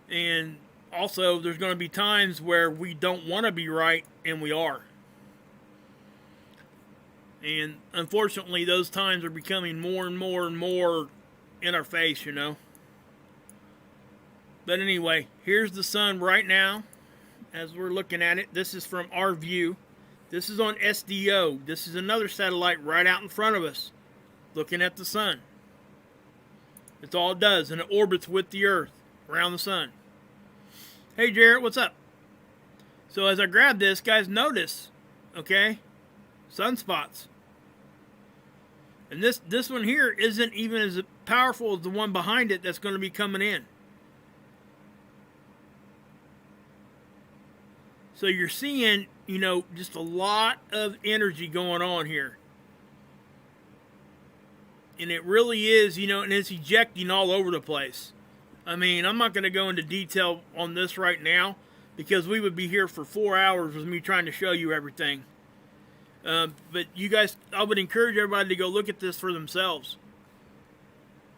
And also, there's going to be times where we don't want to be right, and we are. And unfortunately, those times are becoming more and more and more in our face, But anyway, here's the sun right now as we're looking at it. This is from our view. This is on SDO. This is another satellite right out in front of us looking at the sun. That's all it does, and it orbits with the Earth around the sun. Hey, Jarrett, what's up? So as I grab this, guys, notice, okay, sunspots. And this one here isn't even as powerful as the one behind it that's going to be coming in. So you're seeing, just a lot of energy going on here. And it really is, you know, and it's ejecting all over the place. I mean, I'm not going to go into detail on this right now because we would be here for 4 hours with me trying to show you everything. But you guys, I would encourage everybody to go look at this for themselves.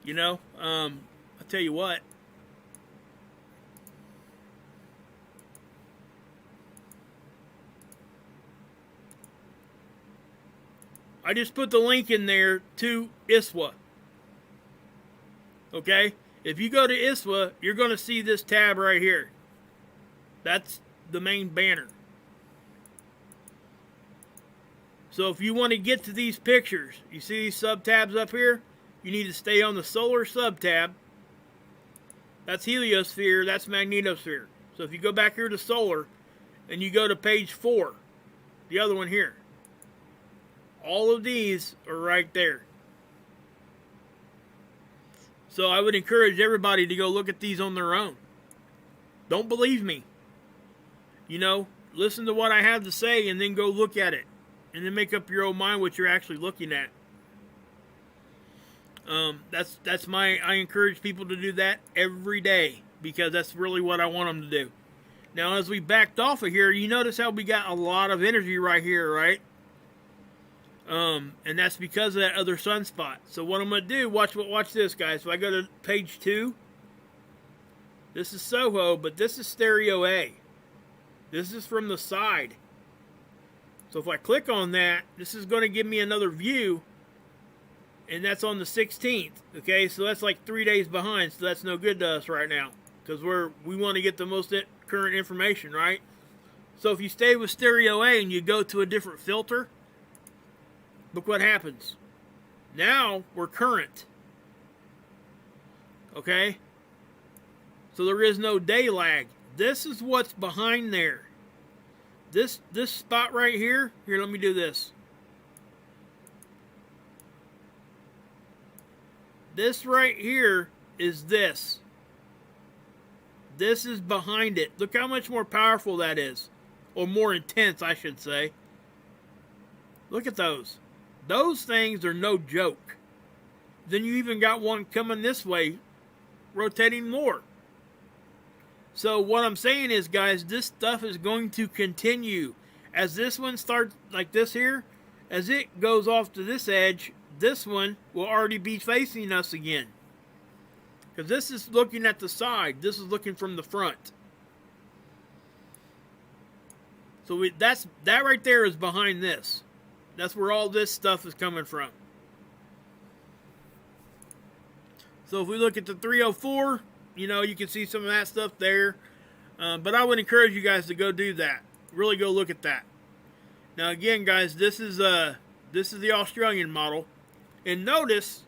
You know, I'll tell you what. I just put the link in there to ISWA. Okay? If you go to ISWA, you're going to see this tab right here. That's the main banner. So if you want to get to these pictures, you see these sub-tabs up here? You need to stay on the solar sub-tab. That's heliosphere, that's magnetosphere. So if you go back here to solar, and you go to page 4, the other one here, all of these are right there. So I would encourage everybody to go look at these on their own. Don't believe me. You know, listen to what I have to say and then go look at it. And then make up your own mind what you're actually looking at. I encourage people to do that every day because that's really what I want them to do. Now, as we backed off of here, you notice how we got a lot of energy right here, right? And that's because of that other sunspot. So what I'm going to do, watch this, guys. So I go to page 2. This is Soho, but this is stereo A. This is from the side. So if I click on that, this is going to give me another view. And that's on the 16th. Okay, so that's like 3 days behind. So that's no good to us right now. Because we want to get the most current information, right? So if you stay with stereo A and you go to a different filter, look what happens. Now we're current. Okay? So there is no day lag. This is what's behind there. This spot right here. Here, let me do this. This right here is this. This is behind it. Look how much more powerful that is. Or more intense, I should say. Look at those. Those things are no joke. Then you even got one coming this way, rotating more. So what I'm saying is, guys, this stuff is going to continue. As this one starts like this here, as it goes off to this edge, this one will already be facing us again. Because this is looking at the side. This is looking from the front. So that right there is behind this. That's where all this stuff is coming from. So if we look at the 304, you know, you can see some of that stuff there. But I would encourage you guys to go do that. Really go look at that. Now again, guys, this is the Australian model. And notice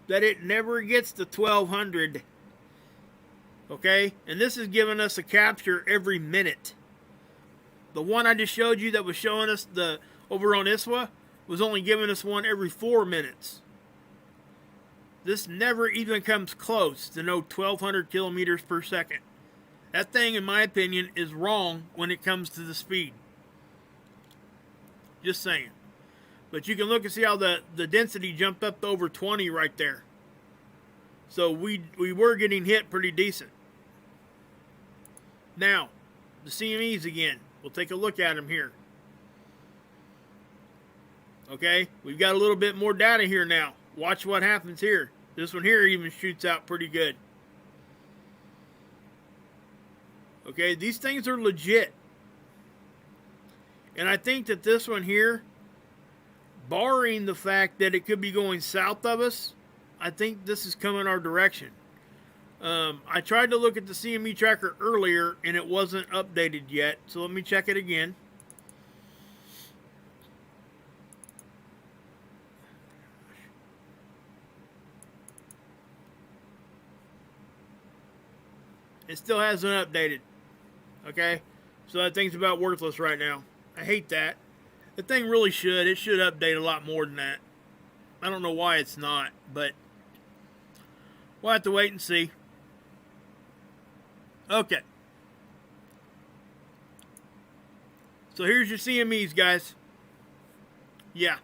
that it never gets to 1200. Okay? And this is giving us a capture every minute. The one I just showed you that was showing us over on ISWA was only giving us one every 4 minutes. This never even comes close to no 1200 kilometers per second. That thing, in my opinion, is wrong when it comes to the speed. Just saying. But you can look and see how the density jumped up to over 20 right there. So we were getting hit pretty decent. Now, the CMEs again. We'll take a look at them here. Okay, we've got a little bit more data here now. Watch what happens here. This one here even shoots out pretty good. Okay, these things are legit. And I think that this one here, barring the fact that it could be going south of us, I think this is coming our direction. I tried to look at the CME tracker earlier and it wasn't updated yet. So let me check it again. It still hasn't updated. Okay? So that thing's about worthless right now. I hate that. The thing really should. It should update a lot more than that. I don't know why it's not, but we'll have to wait and see. Okay. So here's your CMEs, guys. Yeah.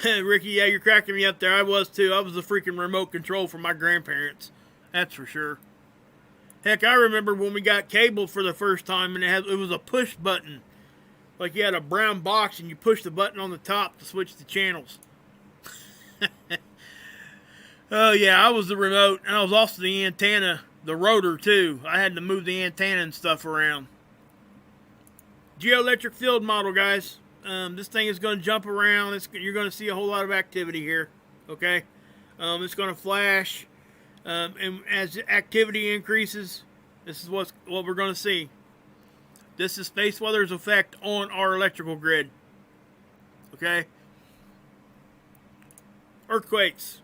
Ricky, yeah, you're cracking me up there. I was too. I was the freaking remote control for my grandparents. That's for sure. Heck, I remember when we got cable for the first time, and it was a push button. Like you had a brown box, and you push the button on the top to switch the channels. Oh yeah, I was the remote, and I was also the antenna, the rotor too. I had to move the antenna and stuff around. Geoelectric field model, guys. This thing is going to jump around. You're going to see a whole lot of activity here. Okay, it's going to flash, and as activity increases, this is what we're going to see. This is space weather's effect on our electrical grid. Okay, earthquakes.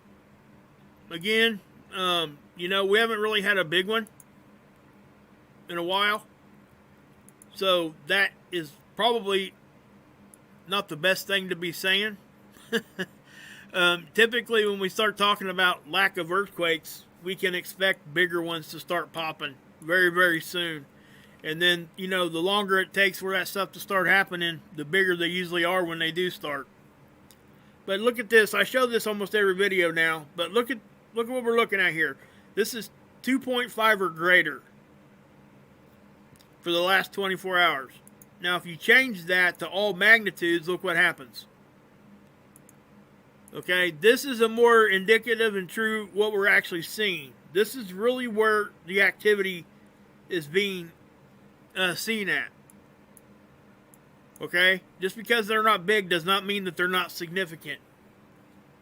Again, you know, we haven't really had a big one in a while, so that is probably not the best thing to be saying. Typically, when we start talking about lack of earthquakes, we can expect bigger ones to start popping very, very soon. And then, you know, the longer it takes for that stuff to start happening, the bigger they usually are when they do start. But look at this. I show this almost every video now, but look at what we're looking at here. This is 2.5 or greater for the last 24 hours. Now, if you change that to all magnitudes, look what happens. Okay, this is a more indicative and true what we're actually seeing. This is really where the activity is being seen at. Okay, just because they're not big does not mean that they're not significant.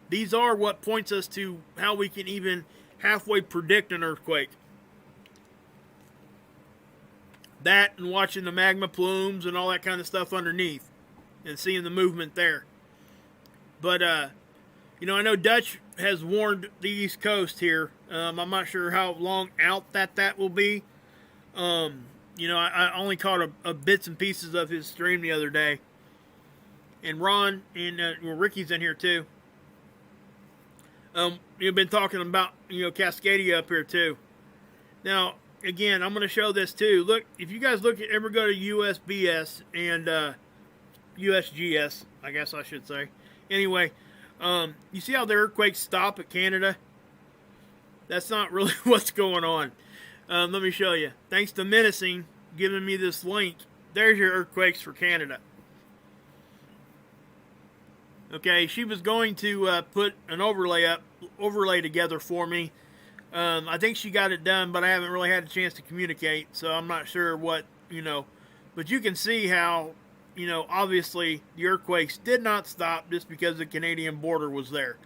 These are what points us to how we can even halfway predict an earthquake. That and watching the magma plumes and all that kind of stuff underneath and seeing the movement there. But, you know, I know Dutch has warned the East Coast here. I'm not sure how long out that will be. You know, I only caught a bits and pieces of his stream the other day. And Ron and well, Ricky's in here too. You've been talking about, you know, Cascadia up here too. Now, again, I'm going to show this too. Look, if you guys ever go to USBS and USGS, I guess I should say. Anyway, you see how the earthquakes stop at Canada? That's not really what's going on. Let me show you. Thanks to Menacing giving me this link. There's your earthquakes for Canada. Okay, she was going to put an overlay together for me. I think she got it done, but I haven't really had a chance to communicate, so I'm not sure what, you know. But you can see how, you know, obviously the earthquakes did not stop just because the Canadian border was there.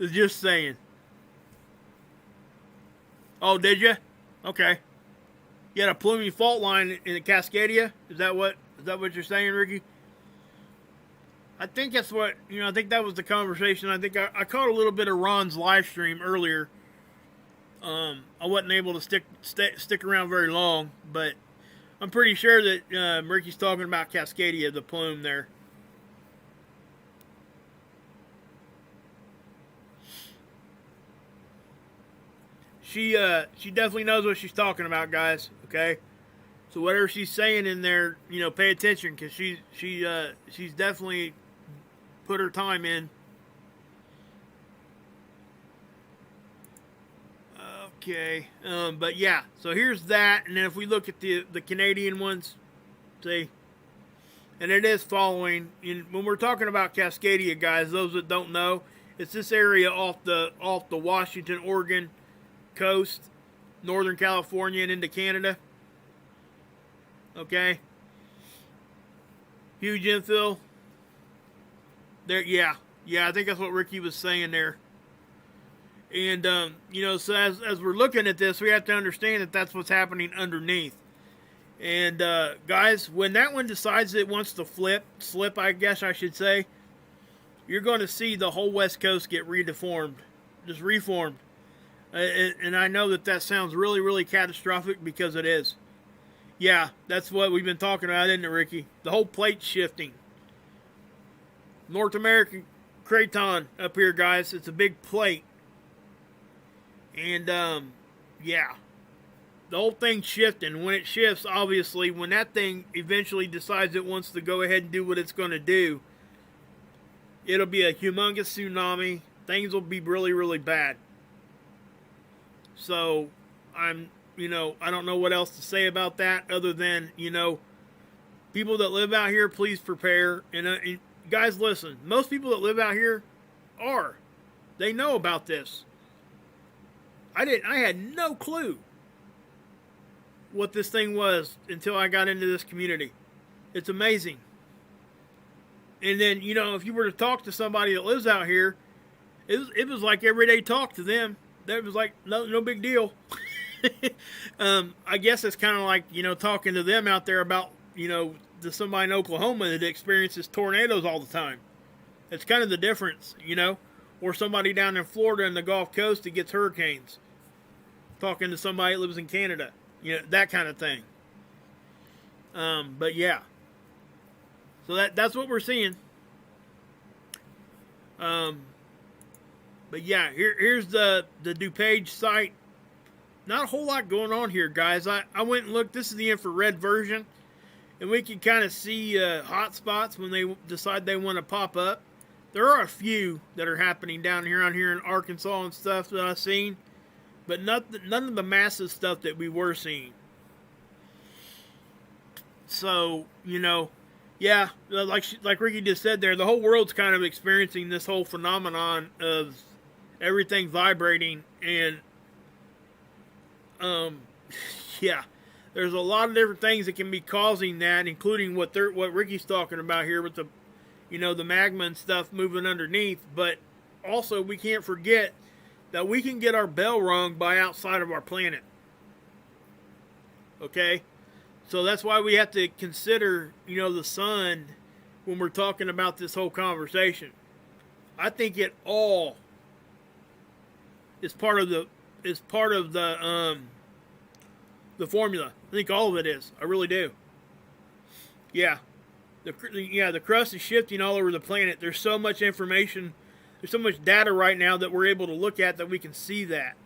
Just saying. Oh, did you? Okay. You had a plumey fault line in the Cascadia? Is that what you're saying, Ricky? I think that's what, you know, I think that was the conversation. I think I caught a little bit of Ron's live stream earlier. I wasn't able to stick around very long, but I'm pretty sure that Ricky's talking about Cascadia, the plume there. She definitely knows what she's talking about, guys. Okay, so whatever she's saying in there, you know, pay attention, because she's definitely put her time in. Okay, but yeah, so here's that, and then if we look at the Canadian ones, see, and it is following. When we're talking about Cascadia, guys, those that don't know, it's this area off the Washington, Oregon coast, Northern California, and into Canada. Okay, huge infill. There, yeah, I think that's what Ricky was saying there. And, you know, so as we're looking at this, we have to understand that that's what's happening underneath. And, guys, when that one decides it wants to slip, I guess I should say, you're going to see the whole West Coast get reformed. And I know that sounds really, really catastrophic, because it is. Yeah, that's what we've been talking about, isn't it, Ricky? The whole plate shifting. North American craton up here, guys. It's a big plate. And, yeah. The whole thing's shifting. When it shifts, obviously, when that thing eventually decides it wants to go ahead and do what it's going to do, It'll be a humongous tsunami. Things will be really, really bad. So I don't know what else to say about that other than, people that live out here, please prepare. And guys, listen, most people that live out here they know about this. I had no clue what this thing was until I got into this community. It's amazing. And then, if you were to talk to somebody that lives out here, it was like everyday talk to them. That was like no big deal. I guess it's kind of like, talking to them out there about, to somebody in Oklahoma that experiences tornadoes all the time. It's kind of the difference, or somebody down in Florida in the Gulf Coast that gets hurricanes. Talking to somebody that lives in Canada, that kind of thing. But yeah. So that's what we're seeing. But yeah, here's the DuPage site. Not a whole lot going on here, guys. I went and looked. This is the infrared version. And we can kind of see hot spots when they decide they want to pop up. There are a few that are happening down here in Arkansas and stuff that I've seen. But none of the massive stuff that we were seeing. So, yeah, like Ricky just said there, the whole world's kind of experiencing this whole phenomenon of everything vibrating, and yeah, there's a lot of different things that can be causing that, including what Ricky's talking about here with the, the magma and stuff moving underneath. But also, we can't forget that we can get our bell rung by outside of our planet. Okay? So that's why we have to consider, the sun when we're talking about this whole conversation. I think it all is part of the formula. I think all of it is. I really do. Yeah. The crust is shifting all over the planet. There's so much information. There's so much data right now that we're able to look at that we can see that.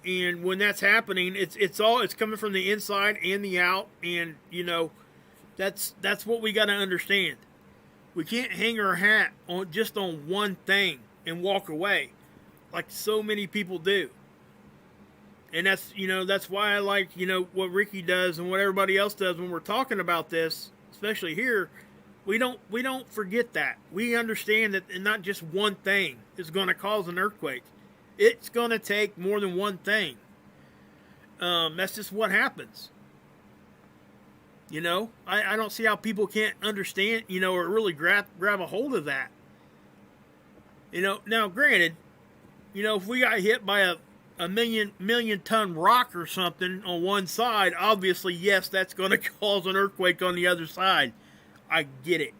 And when that's happening, it's coming from the inside and the out, and that's what we got to understand. We can't hang our hat on just on one thing and walk away, like so many people do. And that's why I like what Ricky does and what everybody else does when we're talking about this, especially here. We don't forget that. We understand that not just one thing is going to cause an earthquake. It's going to take more than one thing. That's just what happens. I don't see how people can't understand, or really grab a hold of that. Now granted, if we got hit by a million ton rock or something on one side, obviously, yes, that's going to cause an earthquake on the other side. I get it.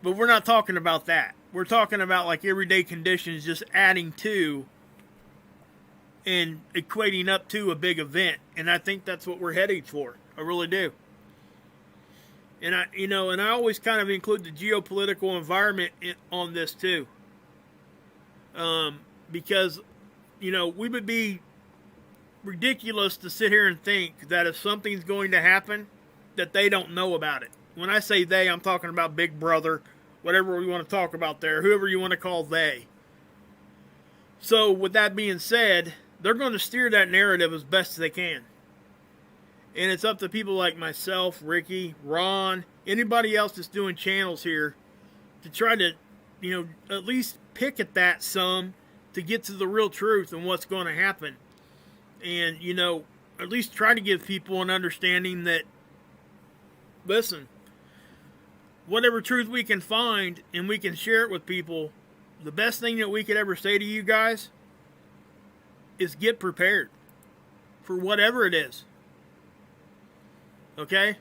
But we're not talking about that. We're talking about like everyday conditions just adding to and equating up to a big event. And I think that's what we're heading for. I really do. And I always kind of include the geopolitical environment on this too. Because, we would be ridiculous to sit here and think that if something's going to happen, that they don't know about it. When I say they, I'm talking about Big Brother, whatever we want to talk about there, whoever you want to call they. So, with that being said, they're going to steer that narrative as best as they can. And it's up to people like myself, Ricky, Ron, anybody else that's doing channels here to try to, at least pick at that some to get to the real truth and what's going to happen. And, at least try to give people an understanding that, listen, whatever truth we can find and we can share it with people, the best thing that we could ever say to you guys is get prepared for whatever it is. Okay?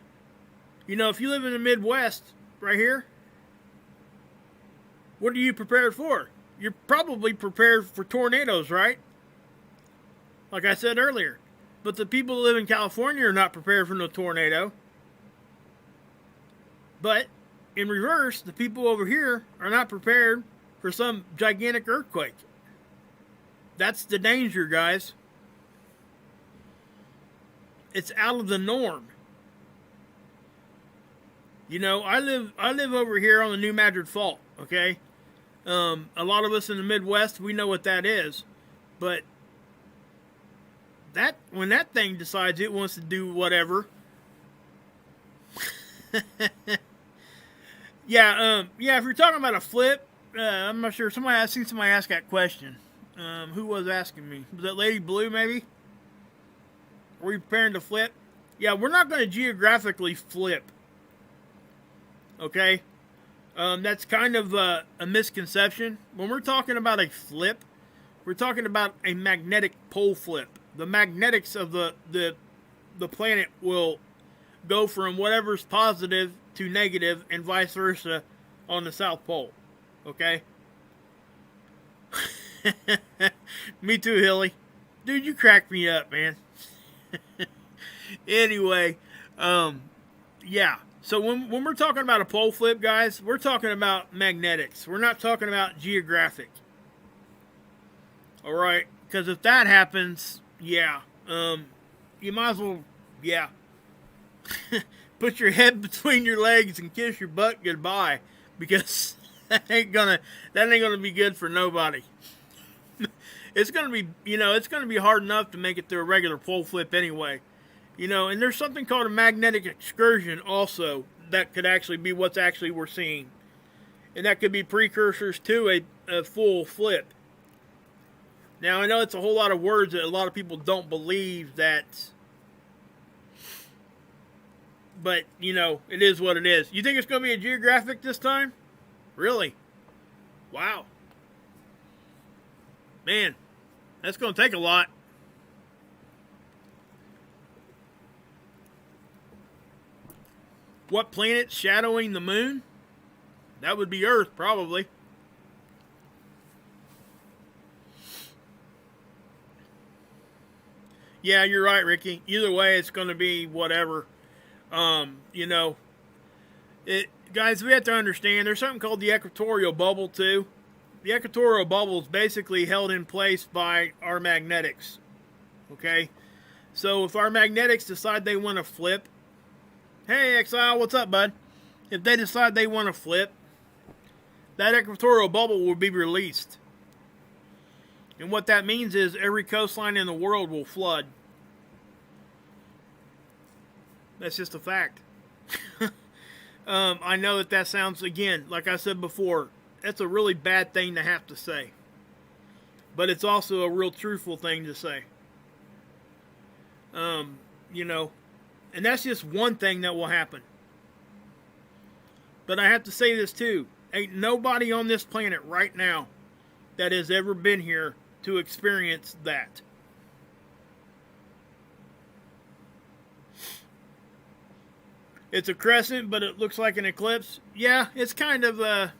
If you live in the Midwest right here, what are you prepared for? You're probably prepared for tornadoes, right? Like I said earlier. But the people who live in California are not prepared for no tornado. But in reverse, the people over here are not prepared for some gigantic earthquake. That's the danger, guys. It's out of the norm. You know, I live over here on the New Madrid Fault. Okay, a lot of us in the Midwest, we know what that is, but that when that thing decides it wants to do whatever. Yeah, if you're talking about a flip, I'm not sure. I seen somebody ask that question. Who was asking me? Was that Lady Blue, maybe? Are we preparing to flip? Yeah, we're not going to geographically flip. Okay? That's kind of a misconception. When we're talking about a flip, we're talking about a magnetic pole flip. The magnetics of the planet will go from whatever's positive to negative and vice versa on the South Pole. Okay? Me too, Hilly. Dude, you cracked me up, man. Anyway, yeah. So when we're talking about a pole flip, guys, we're talking about magnetics. We're not talking about geographic. All right? Because if that happens, yeah, you might as well, yeah. Put your head between your legs and kiss your butt goodbye, because that ain't gonna be good for nobody. It's gonna be, it's gonna be hard enough to make it through a regular pole flip anyway. And there's something called a magnetic excursion also that could actually be what's actually we're seeing. And that could be precursors to a full flip. Now, I know it's a whole lot of words that a lot of people don't believe that, but, it is what it is. You think it's going to be a geographic this time? Really? Wow. Man, that's going to take a lot. What planet's shadowing the moon? That would be Earth, probably. Yeah, you're right, Ricky. Either way, it's going to be whatever. Guys, we have to understand there's something called the equatorial bubble, too. The equatorial bubble is basically held in place by our magnetics. Okay? So if our magnetics decide they want to flip, hey, Exile, what's up, bud? If they decide they want to flip, that equatorial bubble will be released. And what that means is every coastline in the world will flood. That's just a fact. I know that sounds, again, like I said before, that's a really bad thing to have to say. But it's also a real truthful thing to say. And that's just one thing that will happen. But I have to say this too. Ain't nobody on this planet right now that has ever been here to experience that. It's a crescent, but it looks like an eclipse. Yeah, it's kind of I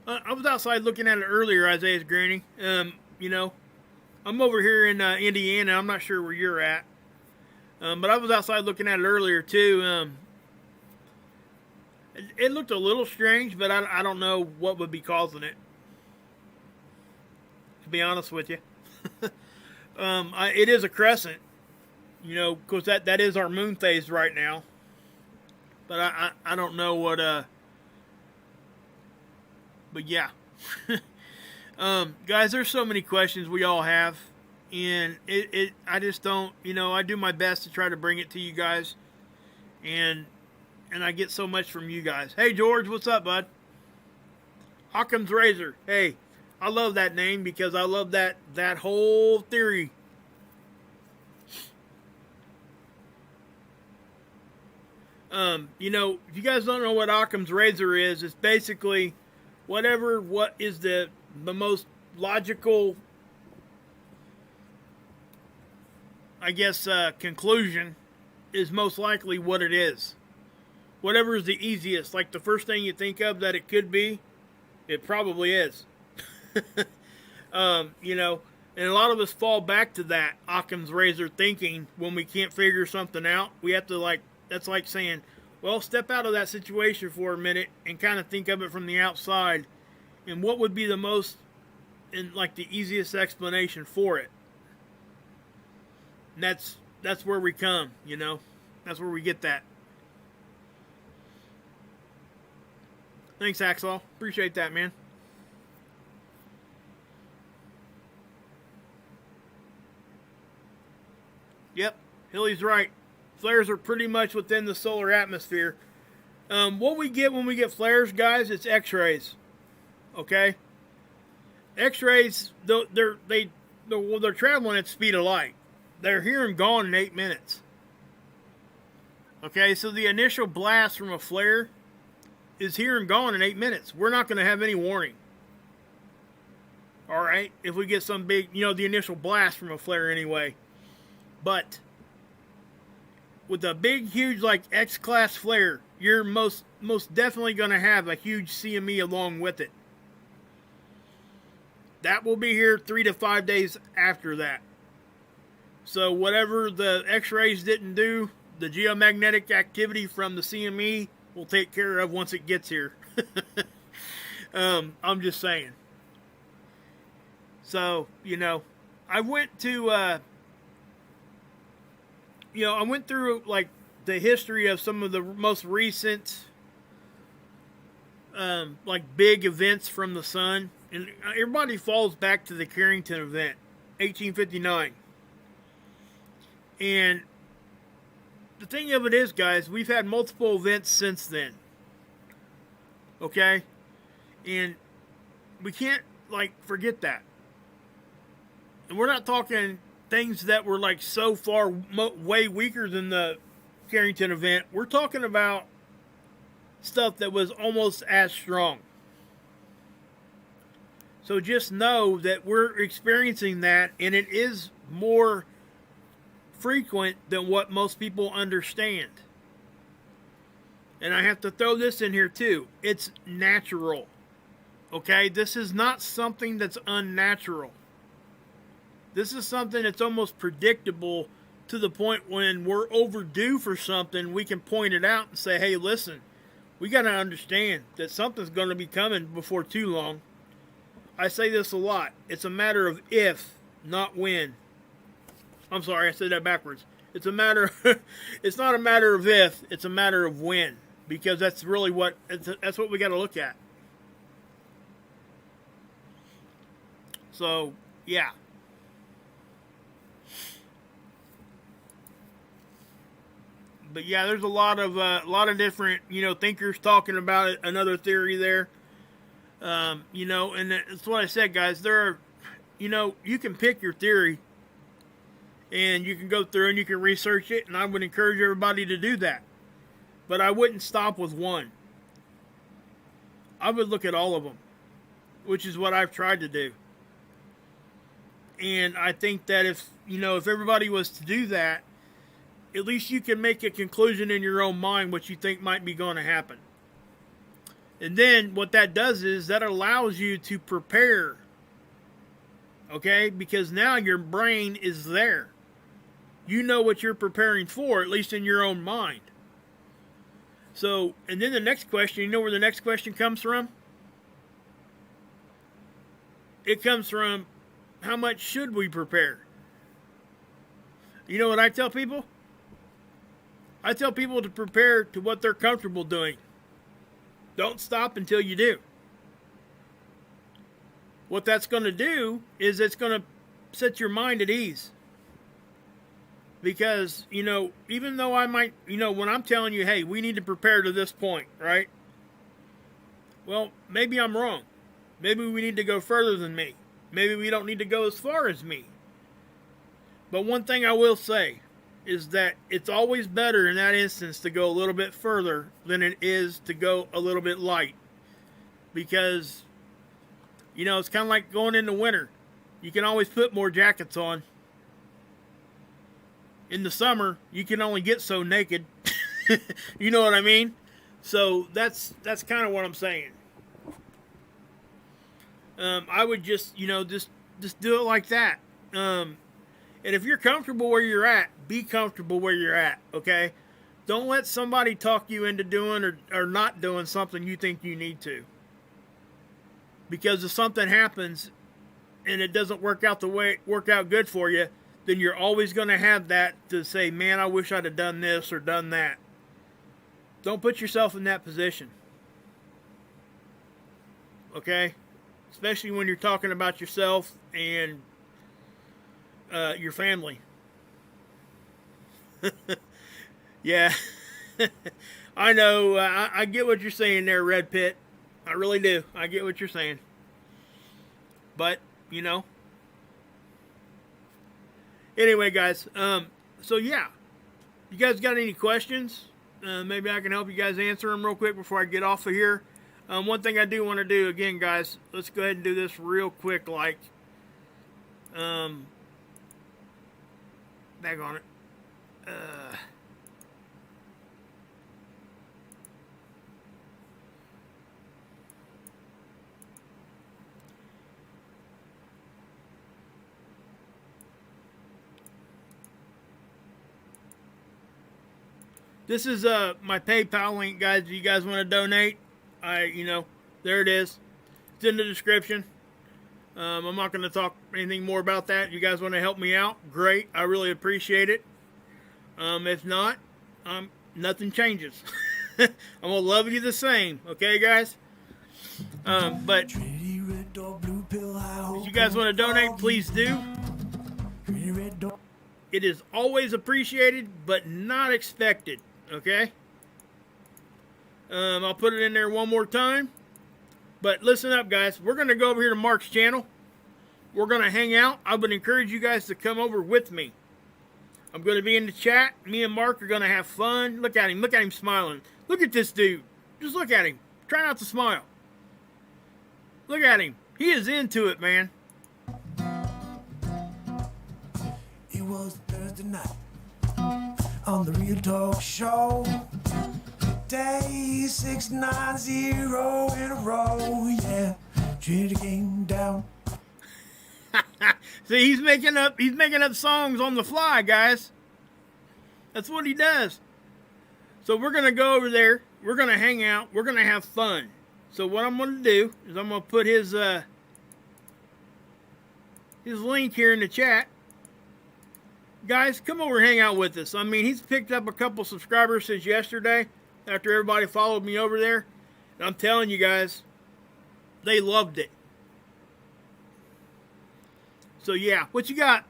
was outside looking at it earlier, Isaiah's granny. I'm over here in Indiana. I'm not sure where you're at. But I was outside looking at it earlier, too. It looked a little strange, but I don't know what would be causing it, to be honest with you. It is a crescent, because that is our moon phase right now. But I don't know what, but yeah. Guys, there's so many questions we all have. And I just don't, I do my best to try to bring it to you guys. And I get so much from you guys. Hey, George, what's up, bud? Occam's Razor. Hey, I love that name because I love that whole theory. If you guys don't know what Occam's Razor is, it's basically what is the most logical, I guess, conclusion is most likely what it is. Whatever is the easiest, like the first thing you think of that it could be, it probably is. And a lot of us fall back to that Occam's Razor thinking when we can't figure something out. We have to, that's like saying, well, step out of that situation for a minute and kind of think of it from the outside. And what would be the most, and the easiest explanation for it? And that's where we come, That's where we get that. Thanks, Axel. Appreciate that, man. Yep, Hilly's right. Flares are pretty much within the solar atmosphere. What we get when we get flares, guys, it's X-rays. Okay? X-rays, they're traveling at the speed of light. They're here and gone in 8 minutes. Okay, so the initial blast from a flare is here and gone in 8 minutes. We're not going to have any warning. Alright? If we get some big, the initial blast from a flare anyway. But with a big, huge, like X-class flare, you're most definitely going to have a huge CME along with it. That will be here 3 to 5 days after that. So whatever the X-rays didn't do, the geomagnetic activity from the CME will take care of once it gets here. I'm just saying. So, I went to, I went through, like, the history of some of the most recent, like, big events from the sun. And everybody falls back to the Carrington event, 1859. And the thing of it is, guys, we've had multiple events since then. Okay? And we can't, like, forget that. And we're not talking things that were, like, so far way weaker than the Carrington event. We're talking about stuff that was almost as strong. So just know that we're experiencing that, and it is more frequent than what most people understand. And I have to throw this in here too. It's natural. Okay? This is not something that's unnatural. This is something that's almost predictable to the point when we're overdue for something, we can point it out and say, hey, listen, we got to understand that something's going to be coming before too long. I say this a lot. It's a matter of if, not when. I'm sorry, I said that backwards. It's a matter. It's not a matter of if. It's a matter of when, because that's really that's what we got to look at. So yeah. But yeah, there's a lot of different thinkers talking about it. Another theory there. And that's what I said, guys. There are, you can pick your theory and you can go through and you can research it, and I would encourage everybody to do that. But I wouldn't stop with one. I would look at all of them, which is what I've tried to do. And I think that if everybody was to do that, at least you can make a conclusion in your own mind what you think might be going to happen. And then what that does is that allows you to prepare. Okay? Because now your brain is there. You know what you're preparing for, at least in your own mind. So, and then the next question, you know where the next question comes from? It comes from, how much should we prepare? You know what I tell people? I tell people to prepare to what they're comfortable doing. Don't stop until you do. What that's going to do is it's going to set your mind at ease. Because, even though I might, when I'm telling you, hey, we need to prepare to this point, right? Well, maybe I'm wrong. Maybe we need to go further than me. Maybe we don't need to go as far as me. But one thing I will say is that it's always better in that instance to go a little bit further than it is to go a little bit light. Because, it's kind of like going into winter. You can always put more jackets on. In the summer, you can only get so naked. You know what I mean? So that's kind of what I'm saying. I would just do it like that. And if you're comfortable where you're at, be comfortable where you're at, okay? Don't let somebody talk you into doing or not doing something you think you need to. Because if something happens and it doesn't work out good for you, then you're always going to have that to say, man, I wish I'd have done this or done that. Don't put yourself in that position. okay? Especially when you're talking about yourself and your family. Yeah. I know. I get what you're saying there, Red Pit. I really do. I get what you're saying. But, you know. Anyway, guys. So, yeah. You guys got any questions? Maybe I can help you guys answer them real quick before I get off of here. One thing I do want to do, again, guys, let's go ahead and do this real quick, like, back on it. This is my PayPal link, guys. If you guys want to donate, there it is. It's in the description. I'm not going to talk anything more about that. If you guys want to help me out, great. I really appreciate it. If not, nothing changes. I'm going to love you the same. Okay, guys? But if you guys want to donate, please do. It is always appreciated, but not expected. Okay? I'll put it in there one more time. But listen up, guys. We're going to go over here to Mark's channel. We're going to hang out. I would encourage you guys to come over with me. I'm going to be in the chat. Me and Mark are going to have fun. Look at him. Look at him smiling. Look at this dude. Just look at him. Try not to smile. Look at him. He is into it, man. It was Thursday night on the Real Talk Show. Day 690 in a row, yeah. Trinity came down. See, he's making up songs on the fly, guys. That's what he does. So we're gonna go over there. We're gonna hang out. We're gonna have fun. So what I'm gonna do is I'm gonna put his link here in the chat. Guys, come over and hang out with us. I mean, he's picked up a couple subscribers since yesterday after everybody followed me over there. And I'm telling you guys, they loved it. So, yeah. What you got?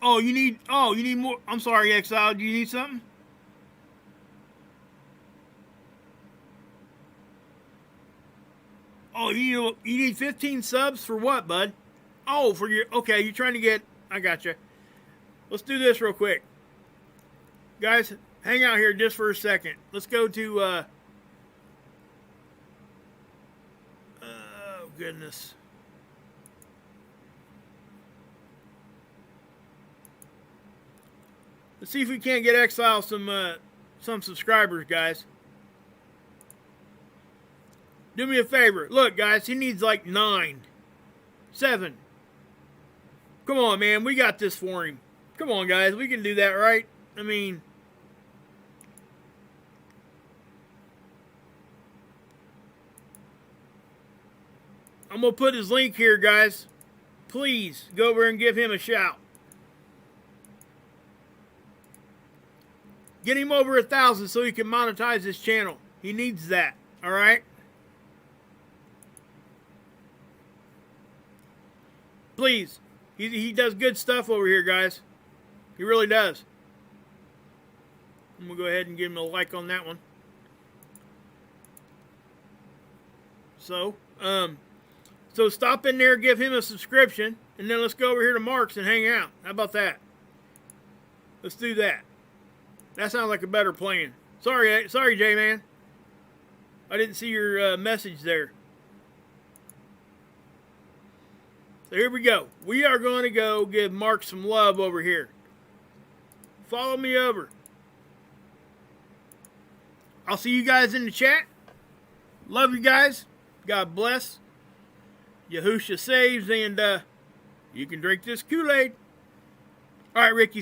Oh, you need more. I'm sorry, Exile. Do you need something? Oh, you need 15 subs for what, bud? Oh, for your... Okay, you're trying to get... I gotcha. Let's do this real quick. Guys, hang out here just for a second. Let's go to... oh, goodness. Let's see if we can't get Exile some subscribers, guys. Do me a favor. Look, guys, he needs like 9. 7. Come on, man. We got this for him. Come on, guys. We can do that, right? I mean... I'm going to put his link here, guys. Please, go over and give him a shout. Get him over 1,000 so he can monetize his channel. He needs that, all right? Please. He does good stuff over here, guys. He really does. I'm going to go ahead and give him a like on that one. So stop in there, give him a subscription, and then let's go over here to Mark's and hang out. How about that? Let's do that. That sounds like a better plan. Sorry, J-Man. I didn't see your message there. So here we go. We are going to go give Mark some love over here. Follow me over. I'll see you guys in the chat. Love you guys. God bless. Yahusha saves, and you can drink this Kool-Aid. All right, Ricky.